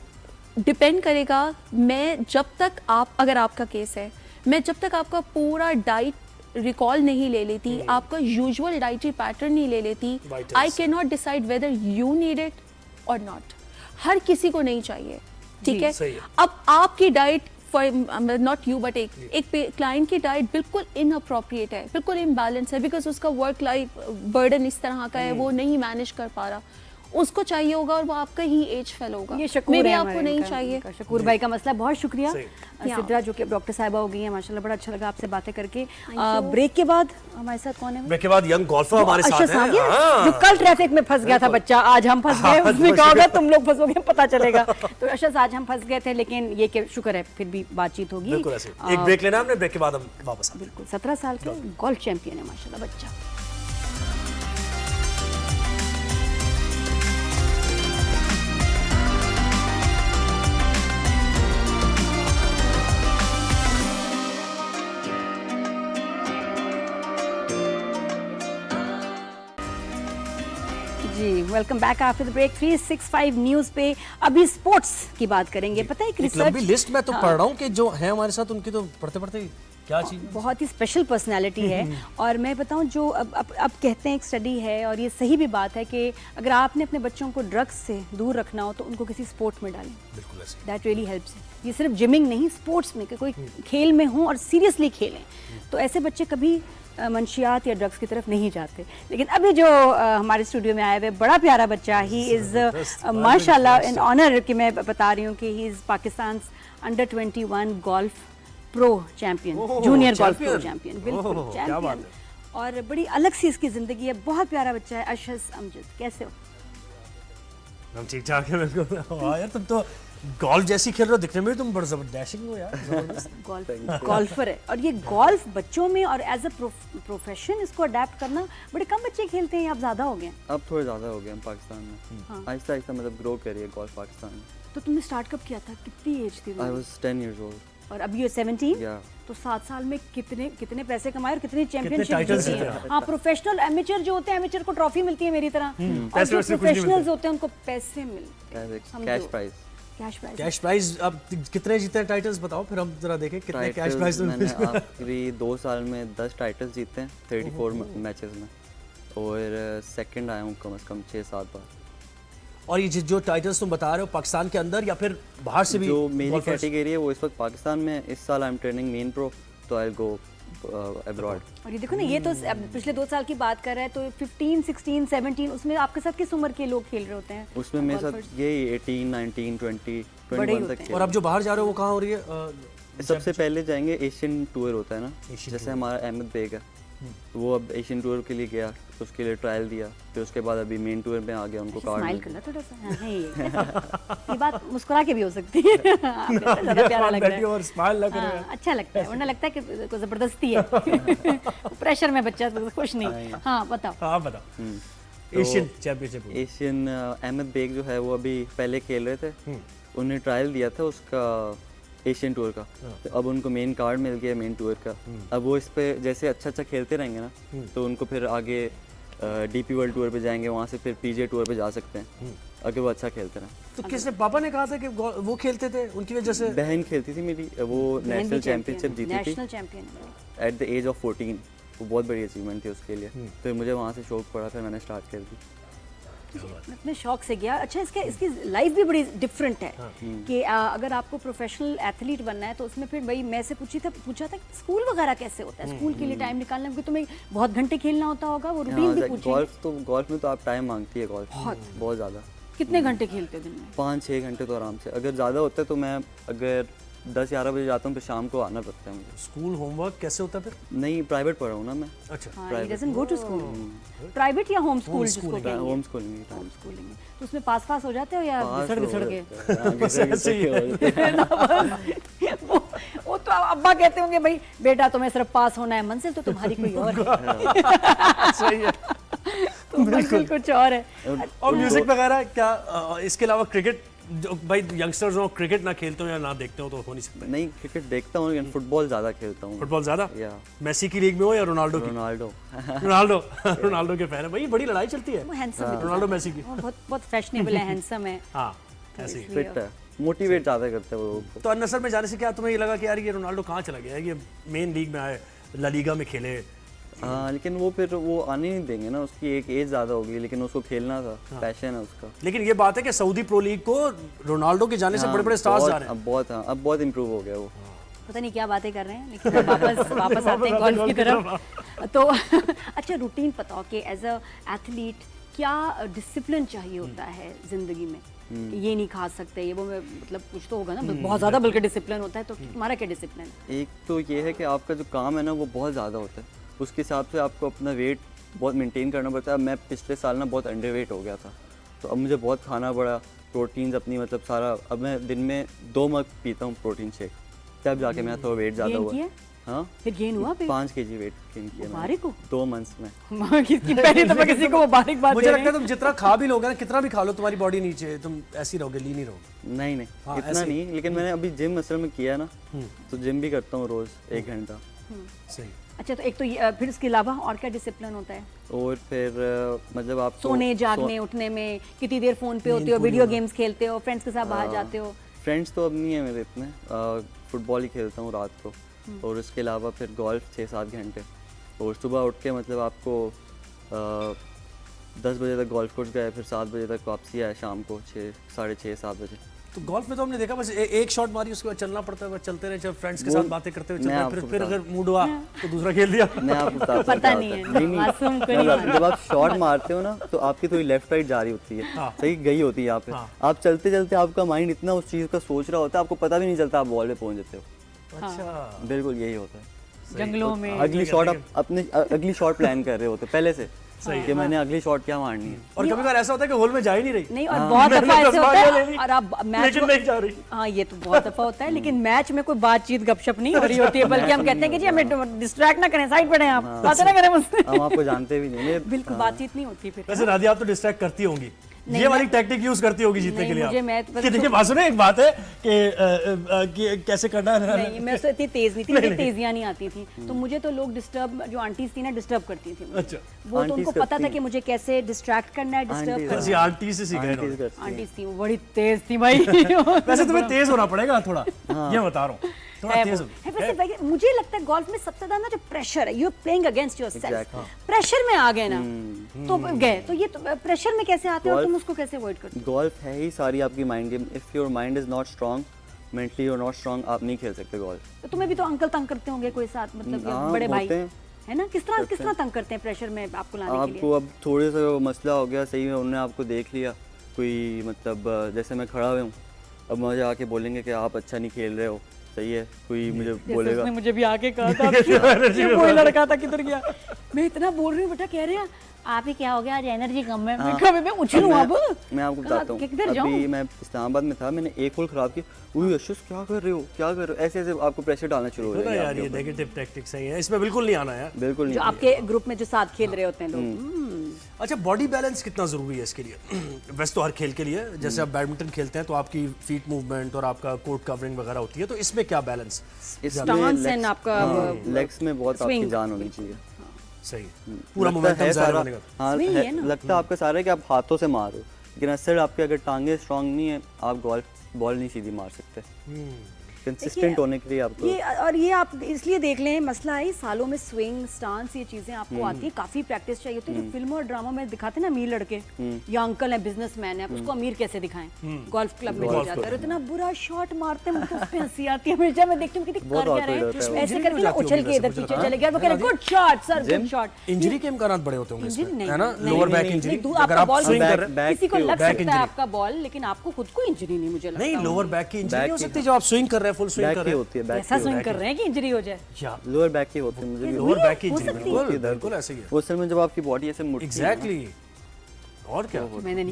डिपेंड करेगा, मैं जब तक अगर आपका केस है, मैं जब तक आपका पूरा डाइट रिकॉल नहीं ले लेती, आपका यूजुअल डाइटरी पैटर्न नहीं ले लेती, I can not decide whether you need it और नॉट। हर किसी को नहीं चाहिए, ठीक है? अब आपकी डाइट, नॉट यू बट एक क्लाइंट की डाइट बिल्कुल इनअप्रोप्रिएट है, बिल्कुल इम्बैलेंस है, बिकॉज उसका वर्क लाइफ बर्डन इस तरह का है, वो नहीं मैनेज कर पा रहा, उसको चाहिए होगा और वो आपका ही एज फेल होगा, ये शकूर मेबी है आपको नहीं चाहिए। शकूर भाई का मसला, बहुत शुक्रिया सिद्रा जो कि डॉक्टर साहिबा हो गई है, माशाल्लाह बड़ा अच्छा लगा आपसे बातें करके। ब्रेक के बाद हमारे साथ कौन है? ब्रेक के बाद यंग गोल्फर हमारे साथ हैं, जो कल ट्रैफिक में फंस गया था बच्चा, आज हम फंस गए, उसने कहा होगा तुम लोग फंसोगे पता चलेगा। तो अशस आज हम फंस गए थे, लेकिन ये कि शुक्र है फिर भी बातचीत होगी। एक ब्रेक लेना हमने, ब्रेक के बाद हम वापस आएंगे। बिल्कुल 17 साल के गोल्फ चैंपियन है माशाल्लाह बच्चा। जी welcome back after the break. 365 news पे अभी स्पोर्ट्स की बात करेंगे। पता है एक रिसर्च, लंबी लिस्ट में तो पढ़ रहा हूँ कि जो है हमारे साथ उनकी तो पढ़ते पढ़ते क्या चीज़ बहुत ही स्पेशल पर्सनालिटी है। और मैं बताऊं जो अब कहते हैं एक स्टडी है और ये सही भी बात है कि अगर आपने अपने बच्चों को ड्रग्स से दूर रखना हो तो उनको किसी स्पोर्ट में डालें, दैट रियली हेल्प्स। ये सिर्फ जिमिंग नहीं, स्पोर्ट्स में कि कोई खेल में हो और सीरियसली खेलें, तो ऐसे बच्चे कभी मंशियात या ड्रग्स की तरफ नहीं जाते। लेकिन अभी जो हमारे स्टूडियो में आया हुआ बड़ा प्यारा बच्चा, ही इज़ माशाल्लाह इन ऑनर कि मैं बता रही हूँ कि he is Pakistan under 21 golf pro champion, junior golf pro champion, बिल्कुल चैंपियन, और बड़ी अलग सी इसकी ज़िंदगी है। बहुत प्यारा बच्चा है। अशस अमजद, कैसे हो? हम ठीक ठाक है बिल्कुल। यार तुम तो गोल्फ जैसी खेल रहे हो, दिखने में तुम बड़ा जबरदस्त डैशिंग हो यार। गोल्फर है, और ये गोल्फ बच्चों में और एज अ प्रोफेशन इसको अडेप्ट करना बड़े कम बच्चे खेलते हैं, आप ज़्यादा हो गए? अब थोड़े ज़्यादा हो गए हम पाकिस्तान में, आहिस्ता आहिस्ता मतलब ग्रो कर रही है गोल्फ पाकिस्तान में। तो तुमने स्टार्ट कब किया था, कितनी एज थी? I was 10 years old. और अभी ये 17? तो 7 साल में कितने पैसे कमाए और कितने चैंपियनशिप? हाँ, प्रोफेशनल एमेचर जो होते हैं, एमेचर को ट्रॉफी मिलती है मेरी तरह, और जो प्रोफेशनल्स होते हैं उनको पैसे मिलते हैं, कैश प्राइज। कैश प्राइज अब कितने जीते हैं टाइटल्स बताओ, फिर हम जरा देखें कितने कैश प्राइज। मैंने आखिरी 2 साल में 10 टाइटल्स जीते हैं 34 मैचेस में। और सेकंड आया हूँ कम से कम 6-7 बार। और ये जो टाइटल्स तुम बता रहे हो पाकिस्तान के अंदर या फिर बाहर से भी? जो मेरी कैटेगरी है वो इस वक्त पाकिस्तान में, इस साल I am training main pro, तो आई विल गो अब्रॉड। और ये देखो ना, ये तो पिछले 2 साल की बात कर रहे हैं, तो 15, 16, 17 उसमें आपके साथ किस उम्र के लोग खेल रहे होते हैं? उसमें मेरे साथ यही 18, 19, 20, 21 तक। और अब जो बाहर जा रहे हो वो कहाँ हो रही है? सबसे पहले जाएंगे एशियन टूर होता है ना, जैसे हमारा अहमद बेग है, वो अब एशियन टूर के लिए गया, तो उसके लिए ट्रायल दिया, फिर उसके बाद अभी मेन टूर में आ गया, उनको कार्ड स्माइल करना थोड़ा सा। ये बात मुस्कुरा के भी हो सकती है। ज़्यादा प्यारा लग रहा है और स्माइल लग रहा है। अच्छा लगता है, वरना लगता है कि कोई जबरदस्ती है। प्रेशर में बच्चा खुश नहीं। हाँ बताओ। हाँ बताओ। Asian championship, Asian Ahmad Baig जो है वो अभी पहले खेल रहे थे, उन्हें ट्रायल दिया था उसका एशियन टूर का, तो अब उनको मेन कार्ड मिल गया मेन टूर का। अब वो इस पे जैसे अच्छा खेलते रहेंगे ना, तो उनको फिर आगे डीपी वर्ल्ड टूर पे जाएंगे, वहाँ से फिर पीजे टूर पे जा सकते हैं अगर वो अच्छा खेलते रहे। तो किसने, पापा ने कहा था कि वो खेलते थे, उनकी वजह से? बहन खेलती थी मेरी, वो नेशनल चैंपियनशिप जीती थी national champion at the age of 14। वो बहुत बड़ी अचीवमेंट थी उसके लिए, तो मुझे वहाँ से शौक पड़ा, फिर मैंने स्टार्ट कर दी। अपने शौक से गया। अच्छा, इसकी लाइफ भी बड़ी डिफरेंट है कि अगर आपको प्रोफेशनल एथलीट बनना है तो उसमें फिर भाई मैं से पूछा था कि स्कूल वगैरह कैसे होता है, स्कूल के लिए टाइम निकालना, क्योंकि तुम्हें बहुत घंटे खेलना होता होगा, वो रूटीन भी पूछेंगे। गोल्फ में तो आप टाइम मांगती है गोल्फ बहुत ज़्यादा। कितने घंटे खेलते हो दिन में? 5-6 घंटे तो आराम से। अगर ज़्यादा होता है तो मैं अगर 10-11 बजे जाता हूँ, फिर शाम को आना पड़ता है मुझे। स्कूल होमवर्क कैसे होता है फिर? नहीं, प्राइवेट पढ़ा हूँ ना मैं। अच्छा, he doesn't go to school। Private या होम स्कूल जिसको कहेंगे? Home schooling. होम स्कूलिंग में तो उसमें पास हो जाते हो या घिसड़ के? वो तो अब्बा कहते होंगे भाई बेटा तुम्हें सिर्फ पास होना है, मंजिल तो तुम्हारी कोई और है। सही है, तो बिल्कुल कुछ और है। और म्यूजिक वगैरह क्या, इसके अलावा क्रिकेट, जो भाई यंगस्टर्स हो क्रिकेट ना खेलते हो या ना देखते हो तो हो नहीं सकता? नहीं, क्रिकेट देखता हूँ लेकिन फुटबॉल ज़्यादा खेलता हूँ। फुटबॉल ज़्यादा? या मेसी की लीग में हो या रोनाल्डो की? रोनाल्डो के फैन है भाई, बड़ी लड़ाई चलती है रोनाल्डो मेसी की। बहुत फैशनेबल है, हैंडसम है। हाँ, ऐसे ही फिट है, मोटिवेट ज़्यादा करते हैं वो। तो अन-नसर में जाने से क्या तुम्हें ये लगा कि यार ये रोनाल्डो कहाँ चला गया है, ये मेन लीग में आए, ला लीगा में खेले? हाँ, लेकिन वो फिर वो आने नहीं देंगे ना, उसकी एक एज ज़्यादा होगी, लेकिन उसको खेलना था, पैशन है उसका। लेकिन ये बात है कि सऊदी प्रो लीग को रोनाल्डो के जाने से बड़े बड़े स्टार्स जा रहे हैं। अब बहुत इम्प्रूव हो गया वो। पता नहीं क्या बातें कर रहे हैं, लेकिन वापस आते हैं गोल्फ की तरफ। तो अच्छा, रूटीन बताओ कि एज अ एथलीट क्या डिसिप्लिन चाहिए होता है जिंदगी में? ये नहीं खा सकते, ये वो, मतलब कुछ तो होगा ना, बहुत ज़्यादा बल्कि डिसिप्लिन होता है। तो तुम्हारा क्या डिसिप्लिन है? एक तो ये है कि आपका जो काम है ना वो बहुत ज़्यादा होता है, उसके हिसाब से आपको अपना वेट बहुत मेंटेन करना पड़ता है। मैं पिछले साल ना बहुत अंडरवेट हो गया था, तो अब मुझे बहुत खाना पड़ा, प्रोटीन्स अपनी मतलब सारा। अब मैं दिन में 2 मग पीता हूँ प्रोटीन शेक, तब जाके मेरा थोड़ा वेट ज़्यादा हुआ। हाँ, फिर गेन हुआ? 5 kg वेट गेन किया मैंने 2 मंथ्स में। पहले तो मैं किसी को मुबारक बात। मुझे लगता है तुम जितना खा भी लोगे ना, कितना भी खा लो, तुम्हारी बॉडी नीचे, तुम ऐसी रहोगे, लीन ही रहोगे। नहीं इतना नहीं, लेकिन मैंने अभी जिम असल में किया ना, तो जिम भी करता हूँ रोज 1 घंटा। सही। अच्छा, तो एक तो फिर इसके अलावा और क्या डिसिप्लिन होता है? और फिर मतलब आप सोने जागने उठने में कितनी देर फोन पे होते हो, वीडियो गेम्स खेलते हो, फ्रेंड्स के साथ बाहर जाते हो? फ्रेंड्स तो अब नहीं है मेरे इतने, फुटबॉल ही खेलता हूँ रात को, और उसके अलावा फिर गोल्फ 6-7 घंटे, और सुबह उठ के मतलब आपको 10 बजे तक गोल्फ कोर्स गए, फिर 7 बजे तक वापसी आए शाम को 6-7 बजे। तो गोल्फ में तो हमने देखा बस एक शॉट मारी, उसके बाद चलना पड़ता है, बस चलते रहे, जब फ्रेंड्स के साथ बातें करते हुए चल रहे, फिर अगर मूड हुआ तो दूसरा खेल दिया। मैं आपको पता नहीं है, जब आप शॉट मारते हो ना तो आपकी थोड़ी लेफ्ट राइट जा रही होती है, सही गई होती है यहाँ पे, आप चलते चलते आपका माइंड इतना उस चीज का सोच रहा होता है, आपको पता भी नहीं चलता आप बॉल पे पहुंच जाते हो। अच्छा, बिल्कुल यही होता है। जंगलों में अगली शॉट आप अपने अगली शॉट प्लान कर रहे होते पहले से कि मैंने अगली शॉट क्या मारनी है। और कभी बार ऐसा होता है कि होल में जा ही नहीं रही। नहीं, और बहुत दफा ऐसे होता है, और आप मैच नहीं जा रही। हाँ, ये तो बहुत दफा होता है, लेकिन मैच में कोई बातचीत गपशप नहीं हो रही होती है, बल्कि हम कहते हैं कि जी हमें डिस्ट्रैक्ट ना करें, साइड पड़े आप, बातें ना करें मुझसे। हम आपको जानते भी नहीं, बिल्कुल बातचीत नहीं होती। फिर वैसे नादिया आप तो डिस्ट्रैक्ट करती होंगी, ये वाली टैक्टिक यूज करती होगी जीतने के लिए। कि देखिए बात सुने, एक बात है कि कैसे करना है। नहीं, मैं तो इतनी तेज नहीं थी, मुझे तेजियां नहीं आती थी, तो मुझे तो लोग डिस्टर्ब, जो आंटीज थी ना, डिस्टर्ब करती थी। अच्छा, वो तो उनको पता था कि मुझे कैसे डिस्ट्रैक्ट करना है, डिस्टर्ब करना है। आंटी से सीखा है। आंटीज थी, वो बड़ी तेज थी भाई। वैसे तुम्हें तेज होना पड़ेगा थोड़ा, ये बता रहा हूँ। थोड़ा तेज हो। वैसे मुझे लगता है गोल्फ में सबसे ज्यादा जो प्रेशर है, you are playing against yourself, pressure में आ गए ना तो गए, तो ये प्रेशर में कैसे आते हो, तुम उसको कैसे अवॉइड करते हो? गोल्फ है ही सारी आपकी mind game. If your mind is not strong, mentally you are not strong, आप नहीं खेल सकते गोल्फ। तो तुम्हें भी तो अंकल तंग करते होंगे कोई साथ, मतलब बड़े भाई है ना, किस तरह तंग करते हैं प्रेशर में आपको लाने के लिए? आपको अब थोड़े सा मसला हो गया, सही है, उन्होंने आपको देख लिया, कोई मतलब जैसे मैं खड़ा हुआ हूँ, अब मुझे आके बोलेंगे कि आप अच्छा नहीं खेल रहे हो, सही है, कोई मुझे बोलेगा। उसने मुझे भी आके कहा था ये कोई लड़का था, किधर गया, मैं इतना बोल रही हूँ बेटा, कह रहे हैं आप ही क्या हो गया आज एनर्जी कम है, मैं उछलूं अब। मैं आपको बताता हूँ, अभी मैं इस्लामाबाद में था, मैंने एक होल खराब की, अशुस क्या कर रहे हो, क्या कर रहे हो, ऐसे ऐसे आपको प्रेशर डालना शुरू हो जाएगा यार। ये नेगेटिव टैक्टिक्स है, इसमें बिल्कुल नहीं आना यार, बिल्कुल नहीं। जो आपके ग्रुप में जो साथ खेल रहे होते हैं लोग। अच्छा, बॉडी बैलेंस कितना जरूरी है इसके लिए? वैसे तो हर खेल के लिए, जैसे आप बैडमिंटन खेलते हैं तो आपकी फीट मूवमेंट और आपका कोर्ट कवरिंग वगैरह होती है, तो इसमें क्या बैलेंस? स्टांस एंड आपका लेग्स में बहुत आपकी जान होनी चाहिए। सही, पूरा मोमेंटम ज़ाहिर होने का। हाँ, लगता है आपका सारा है कि आप हाथों से मारो, लेकिन असल आपके अगर टांगे स्ट्रांग नहीं है, आप गोल्फ बॉल नहीं सीधी मार सकते। कंसिस्टेंट होने के लिए आपको ये आप इसलिए देख लें, मसला है सालों में स्विंग, स्टांस, ये चीजें आपको आती है, काफी प्रैक्टिस चाहिए होती है। जो फिल्म और ड्रामा में दिखाते हैं ना अमीर लड़के, या अंकल है, बिजनेसमैन है, उसको अमीर कैसे दिखाएं, गोल्फ क्लब में ले जाता है, इतना बुरा शॉट मारते हैं, मुझे उस पे हंसी आती है हमेशा। मैं देखती हूँ कितनी कर क्या रहे हैं, ऐसे करके ना उछल के इधर पीछे चले गए, वो कह रहे good shot sir, good shot. Injury के इम्कानात बड़े होते होंगे इंजरी है ना, लोअर बैक इंजरी, अगर आप स्विंग कर रहे हैं किसी को लग सकता है आपका बॉल, लेकिन आपको खुद को इंजरी नहीं, मुझे लगता है नहीं, लोअर बैक की इंजरी हो सकती है जब आप स्विंग कर रहे हैं, फुल स्विंग कर रहे हैं, ऐसा स्विंग कर रहे हैं कि इंजरी हो जाए, या लोअर बैक की होती है, मुझे भी लोअर बैक की इंजरी बिल्कुल ऐसे ही है। वो असल में जब आपकी बॉडी ऐसे मुड़ती है, एग्जैक्टली, और क्या,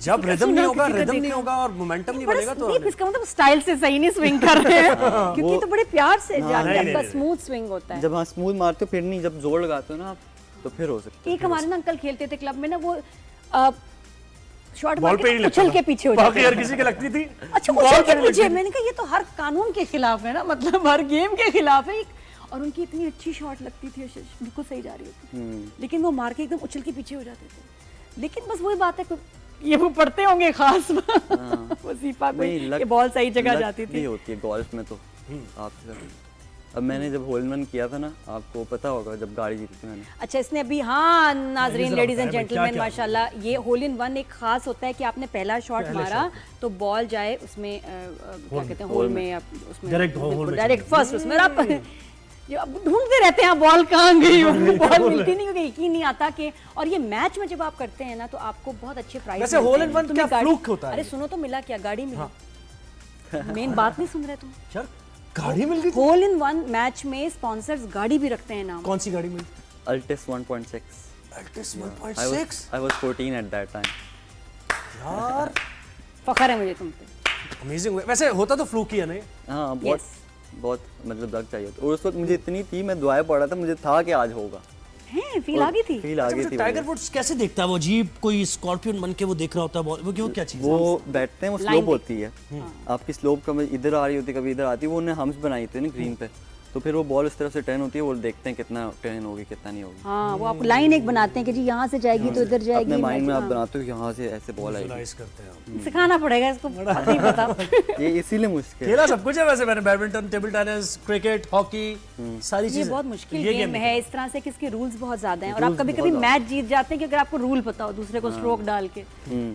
जब रिदम नहीं होगा और मोमेंटम नहीं बनेगा तो इसका मतलब स्टाइल से सही नहीं स्विंग कर रहे हैं, क्योंकि तो बड़े प्यार से आपका स्मूथ स्विंग होता है। जब हाँ स्मूथ मारते हो फिर नहीं, जब जोर लगाते हो ना आप, तो फिर हो सकता है। एक हमारे ना अंकल खेलते थे क्लब में ना, वो शॉट बॉल पे उछल के पीछे हो जाती है, किसी के लगती थी, अच्छा उछल के पीछे। मैंने कहा ये तो हर कानून के खिलाफ है ना, मतलब हर गेम के खिलाफ है। और उनकी इतनी अच्छी शॉट लगती थी, बिल्कुल सही जा रही होती, लेकिन वो मार के एकदम उछल के पीछे हो जाते थे। लेकिन बस वही बात है, ये वो पढ़ते होंगे खास वजीफा को, ये बॉल सही जगह जाती थी। होती है गोल्फ में तो आप। अब मैंने जब होल इन वन किया था ना, आपको पता होगा जब गाड़ी जीती थी मैंने। अच्छा, इसने अभी, हाँ नाजरीन, लेडीज एंड जेंटलमैन, माशाल्लाह, ये होल इन वन एक खास होता है कि आपने पहला शॉट मारा तो बॉल जाए उसमें, क्या कहते हैं, होल में, उसमें डायरेक्ट फर्स्ट उसमें। आप ढूंढते रहते हैं बॉल कहाँ गई, बॉल मिलती नहीं, क्योंकि यकीन नहीं आता कि, और ये मैच में जब आप करते हैं ना तो आपको बहुत अच्छे प्राइस। वैसे होल इन वन क्या फ्लूक होता है? अरे सुनो तो, मिला क्या, गाड़ी मिली। मेन बात नहीं सुन रहे तुम, गाड़ी मिल गई। होल इन वन मैच में स्पॉन्सर्स गाड़ी भी रखते हैं नाम। कौन सी गाड़ी मिली? Altis 1.6। Altis 1.6। I was 14 at that time। यार फखर है मुझे तुम पे। अमेजिंग। वैसे होता तो फ्लूक ही है नहीं? हाँ, बहुत मतलब लग चाहिए। और उस वक्त मुझे इतनी थी, मैं दुआएं पढ़ रहा था, मुझे था कि आज होगा। हैं, फील आ गई थी। फील आ गई थी। टाइगर वुड्स कैसे देखता है वो, अजीब कोई स्कॉर्पियन बन के वो देख रहा होता है बॉल, वो क्यों, क्या चीज? वो बैठते हैं, वो स्लोप होती है, आपकी स्लोप कभी इधर आ रही होती है, कभी इधर आती है, वो उन्हें हम्स बनाई थी ना ग्रीन पे, तो फिर वो बॉल इस तरफ से टर्न होती है, वो देखते हैं कितना टर्न होगी कितना नहीं होगी। हाँ, वो आपको लाइन एक बनाते हैं कि जी यहाँ से जाएगी तो इधर जाएगी। अपने माइंड में आप बनाते हो यहाँ से ऐसे बॉल आएगी। करते हैं, सिखाना पड़ेगा इसको, नहीं पता। ये इसीलिए मुश्किल खेला सब कुछ है वैसे मैंने, badminton, table tennis, cricket, hockey, सारी चीजें। ये बहुत मुश्किल गेम है इस तरह से कि इसके रूल्स बहुत ज्यादा हैं, और आप कभी कभी मैच जीत जाते हैं कि अगर आपको रूल पता हो, दूसरे को स्ट्रोक डाल के।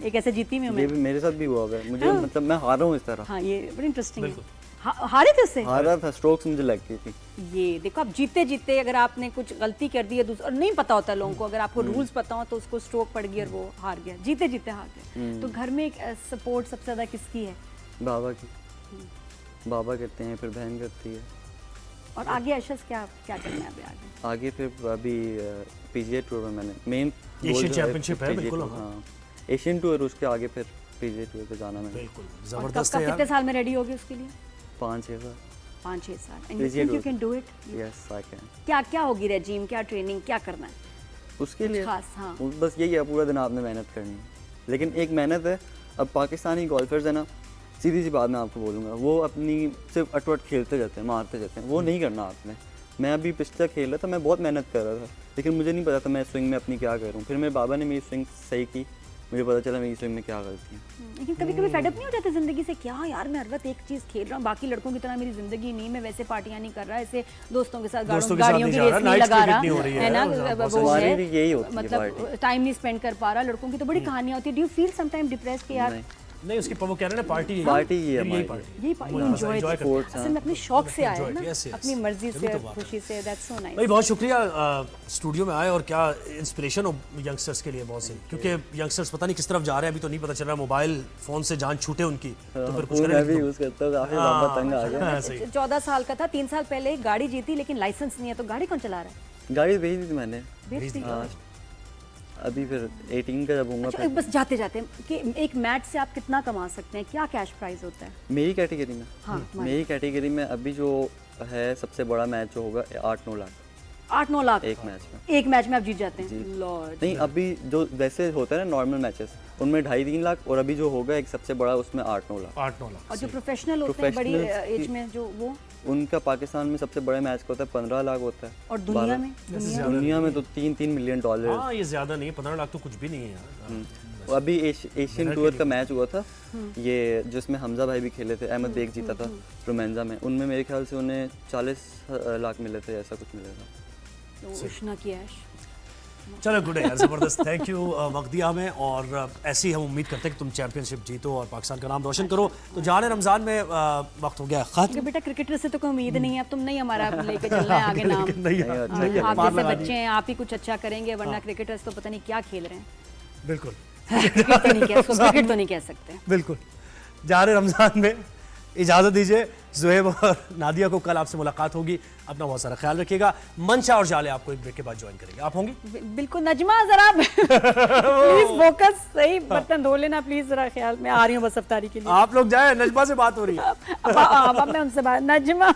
एक ऐसे जीती मैं, मेरे साथ भी हुआ है मुझे, मतलब मैं हारा हूँ इस तरह। हाँ, ये बड़ी इंटरेस्टिंग है। हारे थे उससे? हारा था, स्ट्रोक्स मुझे लग गई थी। ये देखो, आप जीते जीते अगर आपने कुछ गलती कर दी है, और नहीं पता होता लोगों को, अगर आपको रूल्स पता हो तो उसको स्ट्रोक पड़ गई और वो हार गया, जीते जीते हार गया। तो घर में एक सपोर्ट सबसे ज्यादा किसकी है? बाबा की। बाबा करते हैं, फिर बहन करती है। और आगे अशस क्या करना है अभी आगे? फिर अभी पीजीए टूर में मैंने मेन एशियन चैंपियनशिप है, बिल्कुल। हाँ, एशियन टूर, उसके आगे फिर पीजीए टूर पे जाना मैंने। बिल्कुल जबरदस्त है यार। कितने साल में रेडी होगे उसके लिए? 5-6 साल। 5-6 साल। And you think you can do it? Yes, I can. क्या होगी रेजिम, क्या ट्रेनिंग, क्या करना है उसके लिए? खास, हाँ, बस यही है, पूरा दिन आपने मेहनत करनी है। लेकिन एक मेहनत है, अब पाकिस्तानी गोल्फर्स है ना, सीधी सी बात मैं आपको बोलूँगा, वो अपनी सिर्फ अटवट खेलते जाते हैं, मारते जाते हैं, वो नहीं करना आपने। मैं अभी पिछला खेल रहा था, मैं बहुत मेहनत कर रहा था, लेकिन मुझे नहीं पता था मैं स्विंग में अपनी क्या करूँ। फिर मेरे बाबा ने मेरी स्विंग सही की, मुझे पता चला मेरी स्विंग में क्या गलती है। लेकिन कभी कभी फेडअप नहीं हो जाते जिंदगी से, क्या यार मैं हर वक्त एक चीज खेल रहा हूँ, बाकी लड़कों की तरह मेरी जिंदगी नहीं, मैं वैसे पार्टियां नहीं कर रहा, ऐसे दोस्तों के साथ गाड़ियों की रेस नहीं लगा रहा है ना, वो है मतलब टाइम नहीं स्पेंड कर पा रहा। लड़कों की तो बड़ी कहानियां होती है। Do you feel some time depress कि यार नहीं उसकी वो कह रहे हैं ना पार्टी ही है यही एंजॉय असल में अपने शौक से आए ना, अपनी मर्जी से खुशी से। दैट्स सो नाइस भाई, बहुत शुक्रिया स्टूडियो में आए और क्या इंस्पिरेशन हो यंगस्टर्स के लिए बहुत से, क्योंकि यंगस्टर्स पता नहीं किस तरफ जा रहे हैं, अभी तो नहीं पता चल रहा, मोबाइल फोन से जान छूटे उनकी तो फिर कुछ मैं भी यूज करता हूं, काफी लंबा तंग आ गया। 14 साल का था, 3 साल पहले गाड़ी जीती, लेकिन लाइसेंस नहीं है, तो गाड़ी कौन चला रहा है? गाड़ी भेज दी थी मैंने, भेज दी। अभी फिर 18 का जब होऊंगा। अच्छा, बस जाते जाते कि एक मैच से आप कितना कमा सकते हैं, क्या कैश प्राइस होता है मेरी कैटेगरी में? हाँ, मेरी कैटेगरी में अभी जो है सबसे बड़ा मैच जो होगा 8-9 लाख। 8-9 लाख एक मैच में आप जीत जाते हैं? लॉर्ड नहीं, अभी जो वैसे होता है ना नॉर्मल मैचेस, उनमें 2.5-3 लाख, और अभी जो होगा एक सबसे बड़ा उसमें 8-9 लाख। 8-9 लाख। और जो प्रोफेशनल होते हैं बड़ी एज में जो वो उनका पाकिस्तान में सबसे बड़ा मैच का होता है 15 लाख होता है। और दुनिया में तो $3 मिलियन। हाँ, ये ज्यादा नहीं है, 15 लाख तो कुछ भी नहीं है यार। अभी एशियन टूर का मैच हुआ था ये, जिसमें हमजा भाई भी खेले थे, अहमद बेग जीता था रोमेंजा में, उनमें मेरे ख्याल से उन्हें 40 लाख मिले थे, ऐसा कुछ मिला था। चलो गुड है यार, जबरदस्त। थैंक यू वक्त दिया हमें, और ऐसी हम उम्मीद करते हैं कि तुम चैंपियनशिप जीतो और पाकिस्तान का नाम रोशन करो। तो जाने रमजान में वक्त हो गया खत्म। बेटा क्रिकेटर से तो कोई उम्मीद नहीं है, अब तुम नहीं हमारा लेके चल रहे हैं आगे नाम। आप जैसे बच्चे हैं, आप ही कुछ अच्छा करेंगे, वरना क्रिकेटर्स तो पता नहीं क्या खेल रहे हैं। बिल्कुल क्रिकेट तो नहीं कह सकते। बिल्कुल। जाने रमजान में इजाजत दीजिए। ज़ुहैब और नादिया को कल आपसे मुलाकात होगी, अपना बहुत सारा ख्याल रखिएगा। मंशा और जाले आपको एक ब्रेक के बाद ज्वाइन करेंगे। आप होंगी? बिल्कुल। नजमा जरा प्लीज फोकस, सही बर्तन धो लेना प्लीज, जरा ख्याल। मैं आ रही हूँ बस अफ्तारी के लिए। आप लोग जाए, नजमा से बात हो रही है। अब मैं उनसे बात, नजमा